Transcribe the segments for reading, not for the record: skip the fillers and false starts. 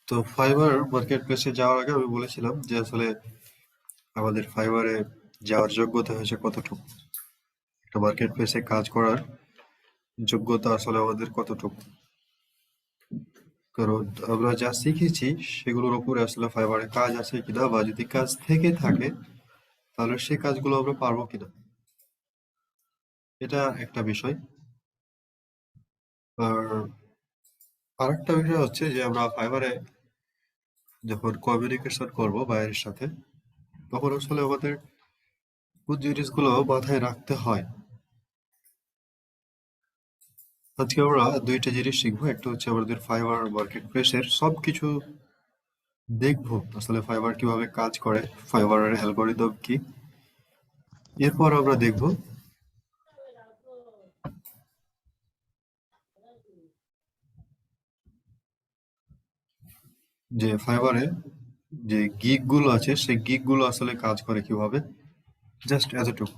তো fibre market প্লেসে যাওয়ার আগে আমি বলেছিলাম যে আসলে আমাদের ফাইবারে যাওয়ার যোগ্যতা হয়েছে কতটুকু, একটা মার্কেট প্লেসে কাজ করার যোগ্যতা আসলে আমাদের কতটুকু। কারণ আমরা যা শিখেছি সেগুলোর উপরে আসলে ফাইবারে কাজ আছে কিনা, বা যদি কাজ থেকে থাকে তাহলে সেই কাজগুলো আমরা পারবো কিনা, এটা একটা বিষয়। আর আরেকটা বিষয় হচ্ছে যে আমরা ফাইবারে যখন কমিউনিকেশন করব বাইরের সাথে, তখন আসলে আমাদের কোন জিনিসগুলো মাথায় রাখতে হয়। আজকে আমরা দুইটা জিনিস শিখবো, একটা হচ্ছে আমাদের ফাইবার মার্কেট প্লেসের সবকিছু দেখবো, আসলে ফাইবার কিভাবে কাজ করে, ফাইবারের অ্যালগোরিদম কি। এরপর আমরা দেখবো যে ফাইবারে যে গিগ গুলো আছে সেই গিগ গুলো আসলে কাজ করে কিভাবে, জাস্ট এতটুকু।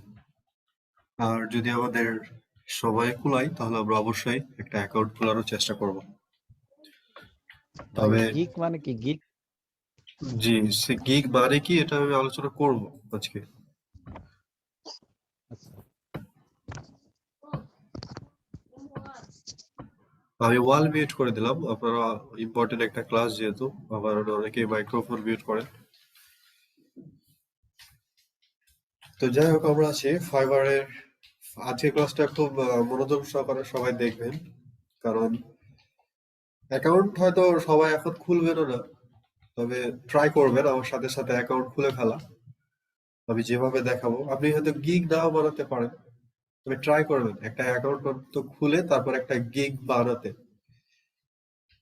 আর যদি আমাদের সময় কুলায় তাহলে আমরা অবশ্যই একটা অ্যাকাউন্ট খোলারও চেষ্টা করব। ভাই তবে গিগ মানে কি? গিগ জি, সে গিগ মানে কি এটা আমি আলোচনা করব আজকে। আচ্ছা। আমি ওয়াল মিউট করে দিলাম, আপনারা ইম্পর্টেন্ট একটা ক্লাস যেহেতু, আবার অনেকেই মাইক্রোফোন মিউট করেন। তো যাই হোক, আমরা আছি ফাইবারের আজকের ক্লাসটা খুব মনোযোগ সহকারে সবাই দেখবেন, কারণ অ্যাকাউন্ট হয়তো সবাই এখন খুলবেনও না, তবে ট্রাই করবেন আমার সাথে সাথে অ্যাকাউন্ট খুলে ফেলা। আমি যেভাবে দেখাবো আপনি হয়তো গিগ নাও বানাতে পারেন, তবে ট্রাই করবেন একটা অ্যাকাউন্ট তো খুলে তারপর একটা গিগ বানাতে।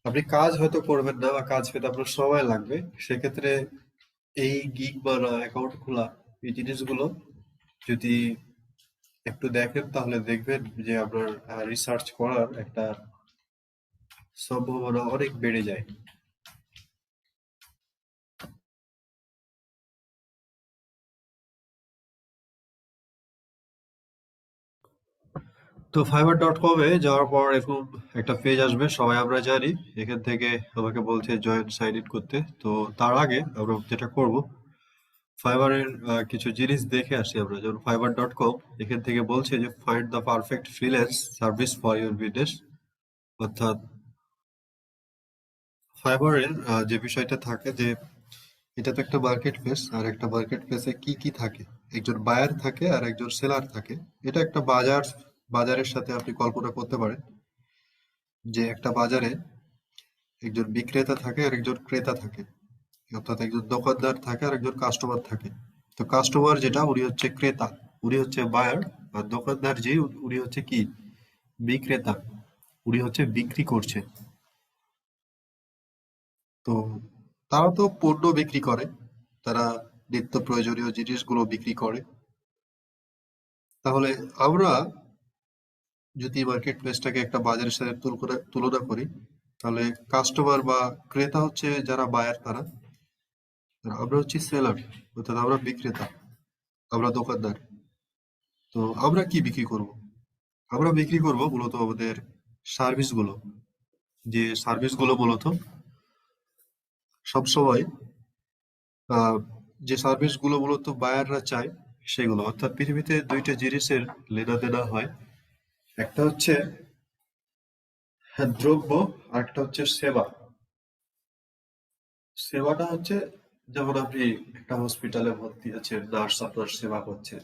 আপনি কাজ হয়তো করবেন না বা কাজ পেতে আপনার সময় লাগবে, সেক্ষেত্রে এই গিগ বানা, অ্যাকাউন্ট খোলা, এই জিনিসগুলো যদি একটু দেখেন তাহলে দেখবেন যে আপনার রিসার্চ করার একটা সম্ভাবনা অনেক বেড়ে যায়। তো fiverr.com-এ যাওয়ার পর এরকম একটা পেজ আসবে, সবাই আমরা জানি। এখান থেকে আমাকে বলছে জয়েন সাইন ইন করতে। তো তার আগে আমরা যেটা করব, ফাইবারের কিছু জিনিস দেখে আসি আমরা। যেমন fiverr.com এখান থেকে বলছে যে find the perfect freelance service for your business. অর্থাৎ ফাইবারের যে বিষয়টা থাকে যে এটা তো একটা মার্কেট প্লেস, আর একটা মার্কেট প্লেসে কি কি থাকে, একজন বায়ার থাকে আর একজন সেলার থাকে। এটা একটা বাজার, বাজারের সাথে আপনি কল্পনা করতে পারেন যে একটা বাজারে একজন বিক্রেতা থাকে আর একজন ক্রেতা থাকে, অর্থাৎ একজন দোকানদার থাকে আর একজন কাস্টমার থাকে। তো কাস্টমার যেটা, উনি হচ্ছে ক্রেতা, উনি হচ্ছে বায়ার। আর দোকানদার যে, উনি হচ্ছে কি, বিক্রেতা, উনি হচ্ছে বিক্রি করছে। তো তারা তো পণ্য বিক্রি করে, তারা নিত্য প্রয়োজনীয় জিনিসগুলো বিক্রি করে। তাহলে আমরা যদি মার্কেট প্লেসটাকে একটা বাজারের সাথে তুলনা করি, তাহলে কাস্টমার বা ক্রেতা হচ্ছে যারা বায়ার তারা, আর আমরা হচ্ছি সেলার, অর্থাৎ আমরা বিক্রেতা, আমরা দোকানদার। তো আমরা কি বিক্রি করব? আমরা বিক্রি করব মূলত আমাদের সার্ভিসগুলো, যে সার্ভিসগুলো মূলত সবসময় আহ, যে সার্ভিসগুলো মূলত বায়াররা চায় সেগুলো। অর্থাৎ পৃথিবীতে দুইটা জিনিসের লেনাদেনা হয়, একটা হচ্ছে দ্রব্য, আর একটা হচ্ছে সেবা। সেবাটা হচ্ছে, যেমন আপনি একটা হসপিটালে ভর্তি আছেন, নার্স আপনার সেবা করছে।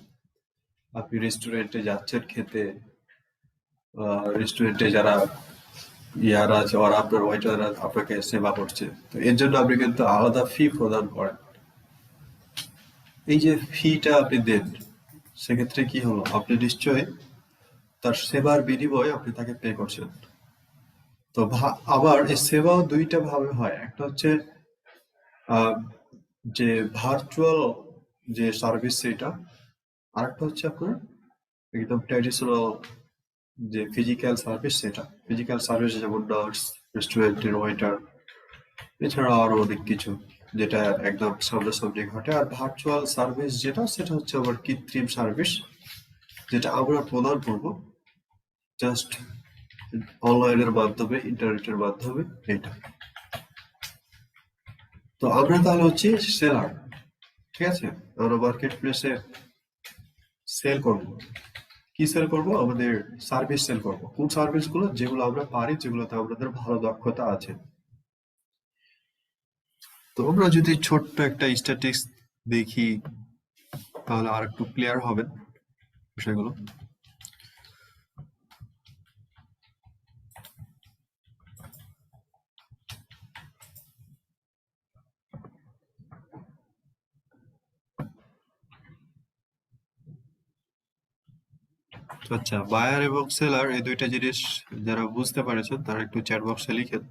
আপনি রেস্টুরেন্টে যাচ্ছেন খেতে, রেস্টুরেন্টে যারা ইয়ারা আছে ওরা, আপনার ওয়েটাররা আপনাকে সেবা করছে। তো এর জন্য আপনি কিন্তু আলাদা ফি প্রদান করেন। এই যে ফিটা আপনি দেন, সেক্ষেত্রে কি হলো, আপনি নিশ্চয়ই তার সেবার বিনিময়ে আপনি তাকে পে করছেন। তো আবার এই সেবাও দুইটা ভাবে হয়, একটা হচ্ছে আহ, যে ভার্চুয়াল যে সার্ভিস সেটা, আরেকটা হচ্ছে আপনার একদম ট্র্যাডিশনাল যে ফিজিক্যাল সার্ভিস সেটা। ফিজিক্যাল সার্ভিস যেমন নার্স, রেস্টুরেন্টের ওয়েটার, এছাড়া আরো অনেক কিছু যেটা একদম সামনাসামনি ঘটে। আর ভার্চুয়াল সার্ভিস যেটা, সেটা হচ্ছে আবার কৃত্রিম সার্ভিস, যেটা আমরা প্রদান করব জাস্ট অনলাইনের মাধ্যমে, ইন্টারনেটের মাধ্যমে। এটা তো আমরা তাহলে হচ্ছে সেলার, ঠিক আছে। আমরা মার্কেট প্লেসে সেল করব। কি সেল করব? আমাদের সার্ভিস সেল করব। কোন সার্ভিস গুলো? যেগুলো আমরা পারি, যেগুলোতে আমাদের ভালো দক্ষতা আছে। তো আমরা যদি ছোট্ট একটা স্ট্যাটিস্টিক্স দেখি তাহলে আর একটু ক্লিয়ার হবে বিষয়গুলো। আচ্ছা, বায়ার এবং সেলার এই দুইটা জিনিস যারা বুঝতে পারেছেন তারা একটু চ্যাট বক্সে লিখেন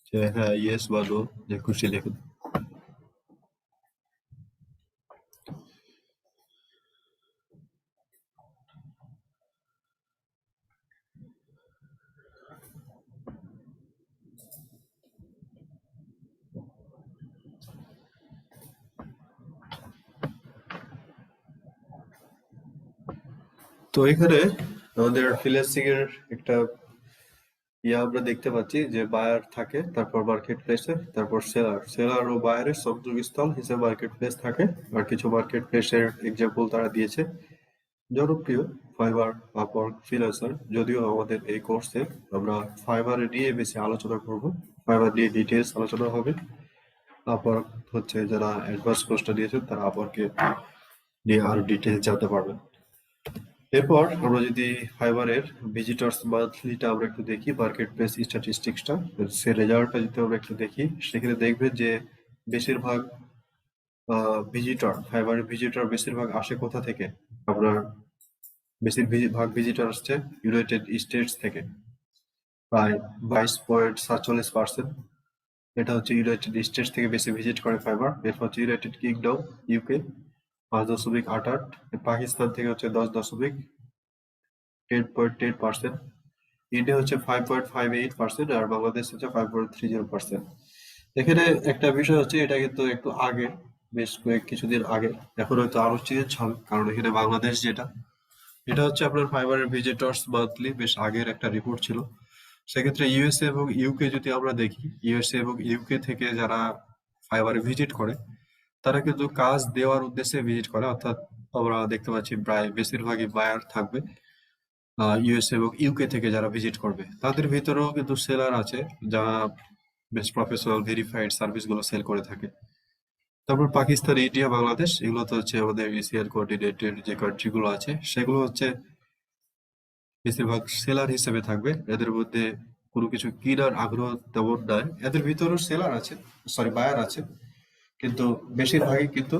যে হ্যাঁ, ইয়েস বা নো, যে খুশি লিখুন। তো এখানে আমাদের ফ্রিল্যান্সিং এর একটা আমরা দেখতে পাচ্ছি যে বায়ার থাকে, তারপর মার্কেট প্লেসে, তারপর সেলার ও বায়ারের সংযোগস্থল হিসেবে মার্কেট প্লেস থাকে। আর কিছু মার্কেট প্লেসের এক্সাম্পল তারা দিয়েছে জনপ্রিয় ফাইবার, আপওয়ার্ক, ফ্রিল্যান্সার। যদিও আমাদের এই কোর্সে আমরা ফাইবার নিয়ে বেশি আলোচনা করব, ফাইবার নিয়ে ডিটেলস আলোচনা হবে। আপওয়ার্ক হচ্ছে যারা অ্যাডভান্স কোর্সটা দিয়েছেন তারা আপওয়ার্কে নিয়ে আরো ডিটেলস জানতে পারবেন। এরপর আমরা যদি ফাইবারের ভিজিটরস মান্থলিটা আমরা একটু দেখি, মার্কেট প্লেস স্ট্যাটিস্টিক্সটা, সে রেজাল্টটা যদি আমরা একটু দেখি, সেখানে দেখবেন যে বেশিরভাগ ফাইবারের ভিজিটর বেশিরভাগ আসে কোথা থেকে? আপনার বেশিরভাগ ভিজিটর আসছে ইউনাইটেড স্টেটস থেকে, প্রায় 22.47%। এটা হচ্ছে ইউনাইটেড স্টেটস থেকে বেশি ভিজিট করে ফাইবার। এরপর হচ্ছে ইউনাইটেড কিংডম, ইউকে 5.88। পাকিস্তান থেকে হচ্ছে 10.10%। ইন্ডিয়া হচ্ছে 5.58%, আর বাংলাদেশ হচ্ছে 5.30%। এখানে একটা বিষয় হচ্ছে, এটা কিন্তু একটু আগে, বেশ কিছুদিন আগে, এখন হয়তো আরো চেঞ্জ হবে, কারণ এখানে বাংলাদেশ যেটা, এটা হচ্ছে আপনার ফাইবারের ভিজিটর্স মান্থলি বেশ আগের একটা রিপোর্ট ছিল। সেক্ষেত্রে ইউএসএ এবং ইউকে যদি আমরা দেখি, ইউএসএ এবং ইউকে থেকে যারা ফাইবারে ভিজিট করে তারা কিন্তু কাজ দেওয়ার উদ্দেশ্যে ভিজিট করে, অর্থাৎ আমরা দেখতে পাচ্ছি প্রায় বেশিরভাগই বায়ার থাকবে ইউএসএ এবং ইউকে থেকে যারা ভিজিট করবে। তাদের ভিতরেও কিন্তু সেলার আছে যারা বেশ প্রফেশনাল ভেরিফাইড সার্ভিস গুলো সেল করে থাকে। তারপর পাকিস্তান, ইন্ডিয়া, বাংলাদেশ, এগুলো তো হচ্ছে আমাদের এশিয়ান কন্টিনেন্টের যে কান্ট্রি গুলো আছে, সেগুলো হচ্ছে বেশিরভাগ সেলার হিসেবে থাকবে। এদের মধ্যে কোনো কিছু কেনার আগ্রহ তেমন নাই। এদের ভিতরেও সেলার আছে, সরি বায়ার আছে, কিন্তু বেশিরভাগই কিন্তু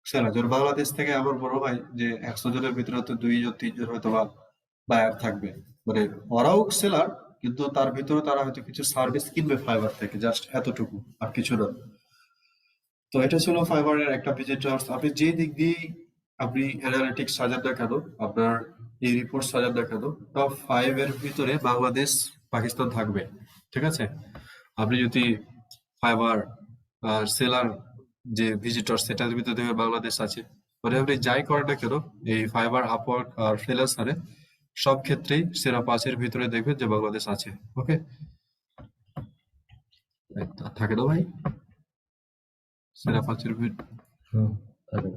সেলার। যেমন বাংলাদেশ থেকে আমার মনে হয় যে 100 জনের ভিতরে তো 2 জন 3 জন হয়তো বা বায়ার থাকবে। মানে ওরাও সেলার, কিন্তু তার ভিতরে তারা হয়তো কিছু সার্ভিস কিনবে ফাইবার থেকে, জাস্ট এতটুকু, আর কিছু না। তো এটা ছিল ফাইবারের একটা ভিজিটর্স। আপনি যে দিক দিয়ে আপনি অ্যানালিটিক্স সাজান না কেন, আপনার এই রিপোর্ট সাজান না কেন, টপ 5 এর ভিতরে বাংলাদেশ, পাকিস্তান থাকবে, ঠিক আছে। আপনি যদি ফাইবার সেলার যে ভিজিটর সেটার ভিতরে দেখবেন বাংলাদেশ আছে। মানে আপনি যাই করেন না কেন, এই ফাইবার, আপওয়ার্ক আর ফ্রিল্যান্সারে সব ক্ষেত্রেই সেরা 5 এর ভিতরে দেখবেন যে বাংলাদেশ আছে। ওকে, থাকে না ভাই সেরা 5 এর ভিতরে? হুম, থাকে।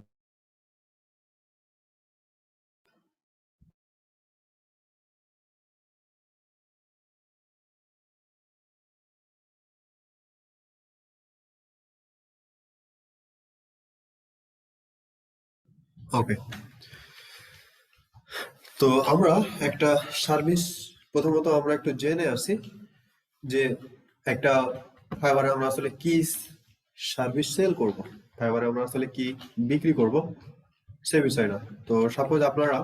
ওকে, তো আমরা একটা সার্ভিস, প্রথমত আমরা একটু জেনে আসি যে একটা ফাইবারে আমরা আসলে কি সার্ভিস সেল করব, ফাইবারে আমরা আসলে কি বিক্রি করব, সে বিষয়টা। তো সাপোজ আপনারা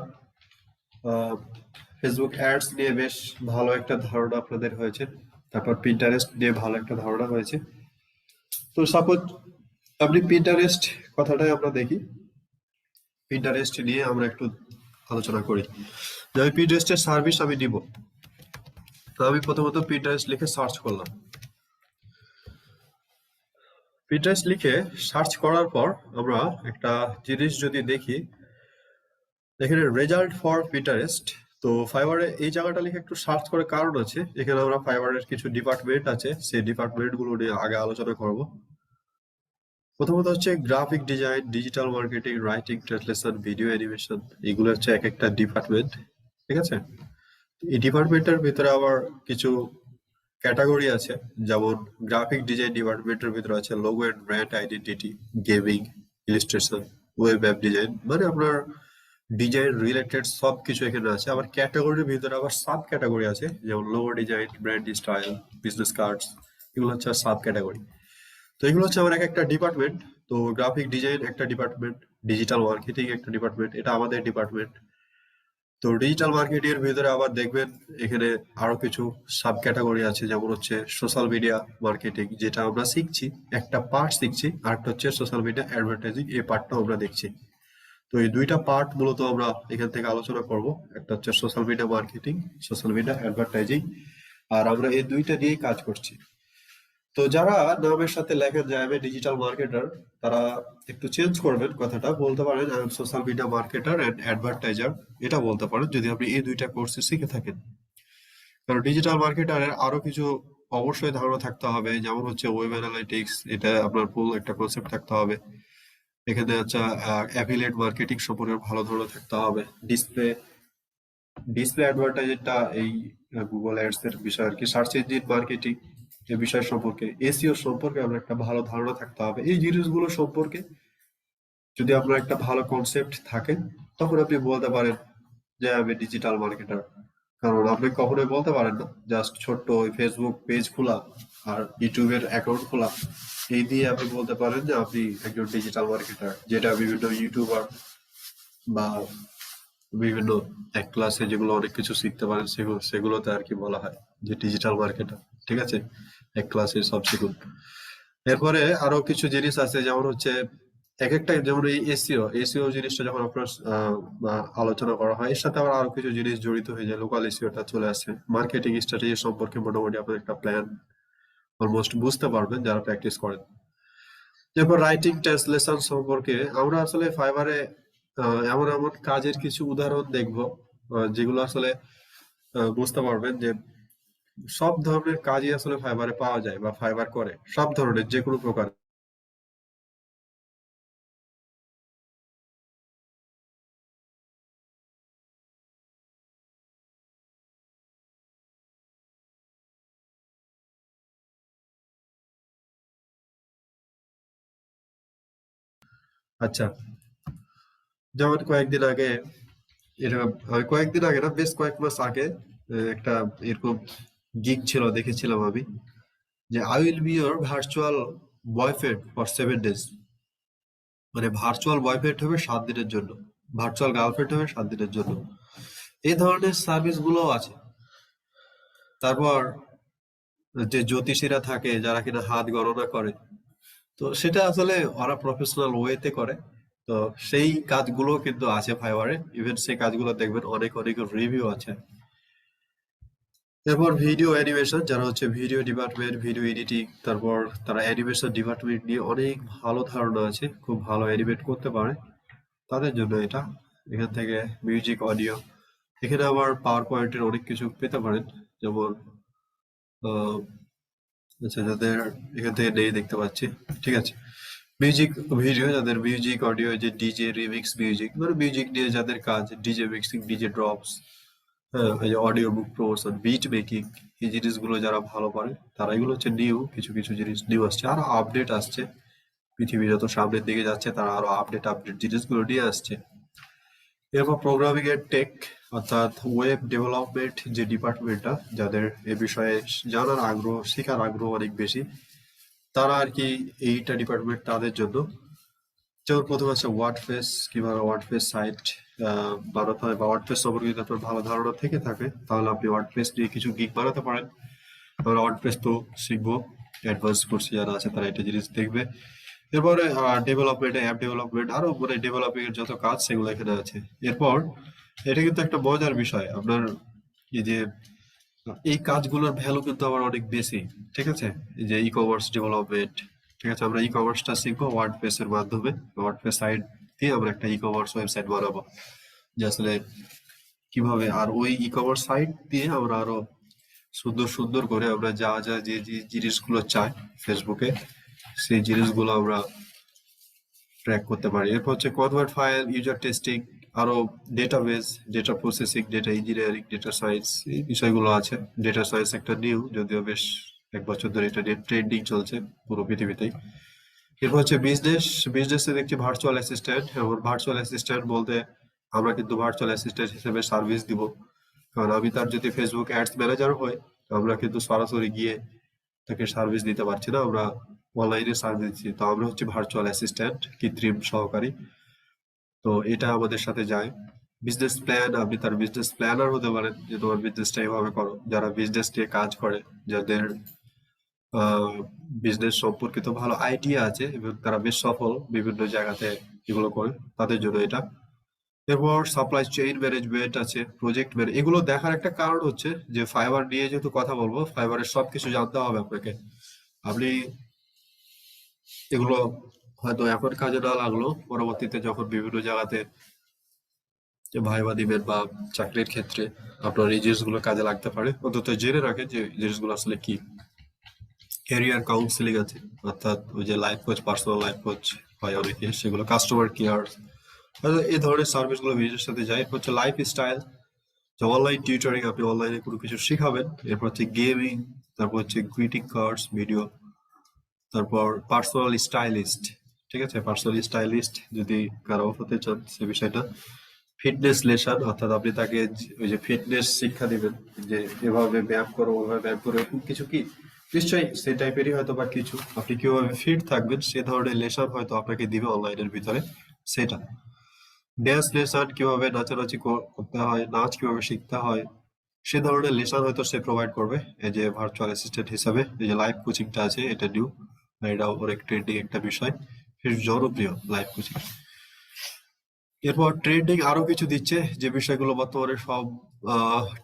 ফেসবুক অ্যাডস নিয়ে বেশ ভালো একটা ধারণা আপনাদের হয়েছে, তারপর পিন্টারেস্ট নিয়ে ভালো একটা ধারণা হয়েছে। তো সাপোজ আপনি পিন্টারেস্ট কথাটাই আমরা দেখি, পিন্টারেস্ট নিয়ে আমরা একটু আলোচনা করি। যে আমি পিন্টারেস্টের সার্ভিস আমি নিব, তো আমি প্রথমত পিন্টারেস্ট লিখে সার্চ করলাম। পিন্টারেস্ট লিখে সার্চ করার পর আমরা একটা জিনিস যদি দেখি, এখানে রেজাল্ট ফর পিন্টারেস্ট, তো তো ফাইবারে এই জায়গাটা লিখে একটু সার্চ করে কারণ আছে, এখানে আমরা ফাইবারের কিছু ডিপার্টমেন্ট আছে, সেই ডিপার্টমেন্ট গুলো নিয়ে আগে আলোচনা করব। প্রথমত হচ্ছে graphic design, digital marketing, writing, translation, video animation, এগুলো হচ্ছে এক একটা ডিপার্টমেন্ট। ঠিক আছে, এই ডিপার্টমেন্টের ভিতরে আবার কিছু ক্যাটাগরি আছে, যেমন গ্রাফিক ডিজাইন ডিপার্টমেন্টের ভিতরে আছে logo and brand identity, gaming, illustration, web app design, মানে আপনার ডিজাইন রিলেটেড সব কিছু এখানে আছে। আবার ক্যাটাগরির ভিতরে আবার সাব ক্যাটাগরি আছে, যেমন logo design, brand style, business cards, এগুলো হচ্ছে সাব ক্যাটাগরি। তো এগুলো হচ্ছে আমার এক একটা ডিপার্টমেন্ট। তো গ্রাফিক ডিজাইন একটা ডিপার্টমেন্ট, ডিজিটাল মার্কেটিং একটা ডিপার্টমেন্ট, এটা আমাদের ডিপার্টমেন্ট। তো ডিজিটাল মার্কেটিং এর ভিতরে আবার দেখবেন এখানে আরো কিছু সাব ক্যাটাগরি আছে, যেমন হচ্ছে সোশ্যাল মিডিয়া মার্কেটিং, যেটা আমরা শিখছি, একটা পার্ট শিখছি, আর একটা হচ্ছে সোশ্যাল মিডিয়া অ্যাডভার্টাইজিং, এই পার্টটা আমরা দেখছি। তো এই দুইটা পার্ট মূলত আমরা এখান থেকে আলোচনা করব, একটা হচ্ছে social media marketing, social media advertising, আর আমরা এই দুইটা নিয়েই কাজ করছি। তো যারা নামের সাথে লেখেন যে আমি ডিজিটাল মার্কেটার, তারা একটু চেঞ্জ করবেন কথাটা, বলতে পারেন I am social media marketer and advertiser, এটা বলতে পারেন যদি আপনি এই দুইটা কোর্সে শিখে থাকেন। কারণ ডিজিটাল মার্কেটারের আরো কিছু অবশ্যই ধারণা থাকতে হবে, যেমন হচ্ছে ওয়েব অ্যানালাইটিক্স, এটা আপনার ফুল একটা কনসেপ্ট থাকতে হবে। এখানে হচ্ছে অ্যাফিলিয়েট মার্কেটিং সম্পর্কে ভালো ধারণা থাকতে হবে। ডিসপ্লে ডিসপ্লে অ্যাডভার্টাইজারটা এই গুগল অ্যাডস এর বিষয় আর কি, সার্চ ইঞ্জিন মার্কেটিং এই বিষয় সম্পর্কে, এসইও সম্পর্কে আমরা একটা ভালো ধারণা থাকতে হবে। এই জিনিসগুলো সম্পর্কে যদি আপনার একটা ভালো কনসেপ্ট থাকে, তখন আপনি বলতে পারেন যে আমি ডিজিটাল মার্কেটার। কারণ আপনি কখনোই বলতে পারেন না জাস্ট ছোট্ট ওই ফেসবুক পেজ খোলা আর ইউটিউবের অ্যাকাউন্ট খোলা, এই দিয়ে আপনি বলতে পারেন যে আপনি একজন ডিজিটাল মার্কেটার, যেটা বিভিন্ন ইউটিউবার বা বিভিন্ন এক ক্লাসে যেগুলো অনেক কিছু শিখতে পারেন সেগুলোতে আর কি বলা হয় যে ডিজিটাল মার্কেটার। ঠিক আছে, এক ক্লাসে সব শিখুন। এরপরে আরো কিছু জিনিস আছে, যেমন হচ্ছে এক একটা, যেমন এই এসইও এসইও জিনিসটা যখন আপনার আলোচনা করা হয়, এর সাথে আবার আরো কিছু জিনিস জড়িত হয়ে যায়, লোকাল এসইওটা চলে আসে। মার্কেটিং স্ট্র্যাটেজি সম্পর্কে মোটামুটি আপনার একটা প্ল্যান অলমোস্ট বুঝতে পারবেন যারা প্র্যাকটিস করেন। এরপর রাইটিং ট্রান্সলেশন সম্পর্কে আমরা আসলে ফাইবারে এমন এমন কাজের কিছু উদাহরণ দেখব, যেগুলো আসলে বুঝতে পারবেন যে সব ধরনের কাজই আসলে ফাইবারে পাওয়া যায় বা ফাইবার করে, সব ধরনের যে কোনো প্রকার। আচ্ছা, যেমন কয়েকদিন আগে, এটা আমি কয়েকদিন আগে না, বেশ কয়েক মাস আগে একটা এরকম গিগ ছিল, দেখেছিলাম আমি, যে I will B your virtual boyfriend for 7 days। মানে ভার্চুয়াল বয়ফ্রেন্ড হবে 7 দিনের জন্য, ভার্চুয়াল গার্লফ্রেন্ড হবে 7 দিনের জন্য, এই ধরনের সার্ভিস গুলো আছে। তারপর যে জ্যোতিষীরা থাকে যারা কিনা হাত গণনা করে, তো সেটা আসলে ওরা প্রফেশনাল ওয়েতে করে। তো সেই কাজগুলো কিন্তু আছে ফাইবারে, ইভেন সেই কাজগুলো দেখবেন অনেক অনেক রিভিউ আছে। এরপর ভিডিও অ্যানিমেশন, যারা হচ্ছে ভিডিও ডিপার্টমেন্ট, ভিডিও এডিটিং, তারপর তারা অ্যানিমেশন ডিপার্টমেন্ট নিয়ে অনেক ভালো ধারণা আছে, খুব ভালো অ্যানিমেট করতে পারে, তাদের জন্য এটা। এখান থেকে মিউজিক, অডিও, এখানে আবার পাওয়ার পয়েন্টের অনেক কিছু পেতে পারেন, যেমন আহ, আচ্ছা যাদের এখান থেকে নেই দেখতে পাচ্ছি। ঠিক আছে, মিউজিক ভিডিও, যাদের মিউজিক অডিও, যে ডিজে রিমিক্স মিউজিক, মানে মিউজিক নিয়ে যাদের কাজ, ডিজে মিক্সিং, ডিজে ড্রপস, হ্যাঁ, এই যে audio book promotion, beat making, এই জিনিসগুলো যারা ভালো পারে তারা, এগুলো হচ্ছে নিউ কিছু কিছু জিনিস নিউ আসছে, আরো আপডেট আসছে। পৃথিবী যত সামনের দিকে যাচ্ছে তারা আরো আপডেট আপডেট জিনিসগুলো নিয়ে আসছে। এরপর প্রোগ্রামিং এর টেক, অর্থাৎ ওয়েব ডেভেলপমেন্ট যে ডিপার্টমেন্টটা, যাদের এ বিষয়ে জানার আগ্রহ, শেখার আগ্রহ অনেক বেশি, তারা আর কি এইটা ডিপার্টমেন্ট তাদের জন্য। যেমন প্রথম আছে ওয়ার্ডপ্রেস, কিভাবে ওয়ার্ডপ্রেস সাইট বানাতে হয়, বা ওয়ার্ডপ্রেস সম্পর্কে যদি আপনার ভালো ধারণা থেকে থাকে, তাহলে আপনি ওয়ার্ডপ্রেস নিয়ে কিছু গিগ বানাতে পারেন। আমরা ওয়ার্ডপ্রেস তো শিখবো, অ্যাডভান্স কোর্স যারা আছে তারা এটা জিনিস দেখবে। এরপরে ডেভেলপমেন্ট, অ্যাপ ডেভেলপমেন্ট, আরো মানে ডেভেলপিং এর যত কাজ সেগুলো এখানে আছে। এরপর এটা কিন্তু একটা মজার বিষয়, আপনার এই যে এই কাজগুলোর ভ্যালু কিন্তু আবার অনেক বেশি। ঠিক আছে, এই যে ই কমার্স ডেভেলপমেন্ট, ঠিক আছে, আমরা ই কমার্সটা শিখবো ওয়ার্ডপ্রেস এর মাধ্যমে। ওয়ার্ডপ্রেস সাইট দিয়ে আমরা একটা ই কমার্স ওয়েবসাইট বানাবো, যে আসলে কিভাবে, আর ওই ই কমার্স সাইট দিয়ে আমরা আরো সুন্দর সুন্দর করে আমরা যা যা যে যে জিনিসগুলো চাই ফেসবুকে, সেই জিনিসগুলো আমরা ট্র্যাক করতে পারি। এরপর হচ্ছে কনভার্ট ফাইল, ইউজার টেস্টিং, আরো database, data processing, data engineering, data science, এই বিষয়গুলো আছে। ডেটা সায়েন্স একটা নিউ, যদিও বেশ এক বছর ধরে এটা নিয়ে ট্রেন্ডিং চলছে পুরো পৃথিবীতেই। এরপর হচ্ছে বিজনেসে দেখছি ভার্চুয়াল অ্যাসিস্ট্যান্ট। এবং ভার্চুয়াল অ্যাসিস্ট্যান্ট বলতে আমরা কিন্তু ভার্চুয়াল অ্যাসিস্ট্যান্ট হিসেবে সার্ভিস দিব। কারণ আমি তার যদি ফেসবুক অ্যাডস ম্যানেজার হই, আমরা কিন্তু সরাসরি গিয়ে তাকে সার্ভিস দিতে পারছি না, আমরা অনলাইনে সার্ভিস দিচ্ছি। তো আমরা হচ্ছে ভার্চুয়াল অ্যাসিস্ট্যান্ট, কৃত্রিম সহকারী। তো এটা আমাদের সাথে যায়। বিজনেস প্ল্যান, আপনি তার বিজনেস প্ল্যানার হতে পারেন, যে তোমার বিজনেসটা এইভাবে করো। যারা বিজনেস নিয়ে কাজ করে, যাদের বিজনেস সম্পর্কিত ভালো আইডিয়া আছে এবং তারা বেশ সফল বিভিন্ন জায়গাতে এগুলো করে, তাদের জন্য এটা। এরপর সাপ্লাই চেইন ম্যানেজমেন্ট আছে, প্রজেক্ট ম্যানেজ। এগুলো দেখার একটা কারণ হচ্ছে যে ফাইবার নিয়ে যেহেতু কথা বলবো, ফাইবারের সবকিছু জানতে হবে আপনাকে। আপনি এগুলো হয়তো এখন কাজে না লাগলো, পরবর্তীতে যখন বিভিন্ন জায়গাতে যে ভাইবা দিবেন বা চাকরির ক্ষেত্রে আপনার এই জিনিসগুলো কাজে লাগতে পারে। অন্তত জেনে রাখেন যে এই জিনিসগুলো আসলে কি। ক্যারিয়ার কাউন্সিলিং আছে, অর্থাৎ ওই যে life coach, personal life coach হয় অনেকে, সেগুলো কাস্টমার কেয়ার, এই ধরনের সার্ভিস গুলো বিজনেসের সাথে যায়। এরপর হচ্ছে লাইফ স্টাইল, যে অনলাইন টিউটরিং, আপনি অনলাইনে কোনো কিছু শিখাবেন। এরপর হচ্ছে গেমিং, তারপর হচ্ছে গ্রিটিং কার্ডস ভিডিও, তারপর পার্সোনাল স্টাইলিস্ট। ঠিক আছে, পার্সোনাল স্টাইলিস্ট যদি কারো হতে চান সে বিষয়টা। ফিটনেস লেসন, অর্থাৎ আপনি তাকে ওই যে ফিটনেস শিক্ষা দিবেন, যে এভাবে ব্যায়াম করো, ওভাবে ব্যায়াম করো, এরকম কিছু কি, নিশ্চয়ই সেই টাইপেরই হয়তো বা কিছু। আপনি কিভাবে ফিট থাকবেন সে ধরনের লেসন হয়তো আপনাকে দিবে অনলাইনের ভিতরে, সেটা। ড্যান্স লেসন, কিভাবে নাচানাচি করতে হয়, নাচ কিভাবে শিখতে হয়, সে ধরনের লেসন হয়তো সে প্রোভাইড করবে এই যে ভার্চুয়াল অ্যাসিস্ট্যান্ট হিসাবে। এই যে লাইভ কোচিংটা আছে, এটা নিউ, এটা অনেক ট্রেন্ডিং একটা বিষয়, বেশ জনপ্রিয় লাইভ কোচিং। এরপর ট্রেন্ডিং আরো কিছু দিচ্ছে, যে বিষয়গুলো বর্তমানে সব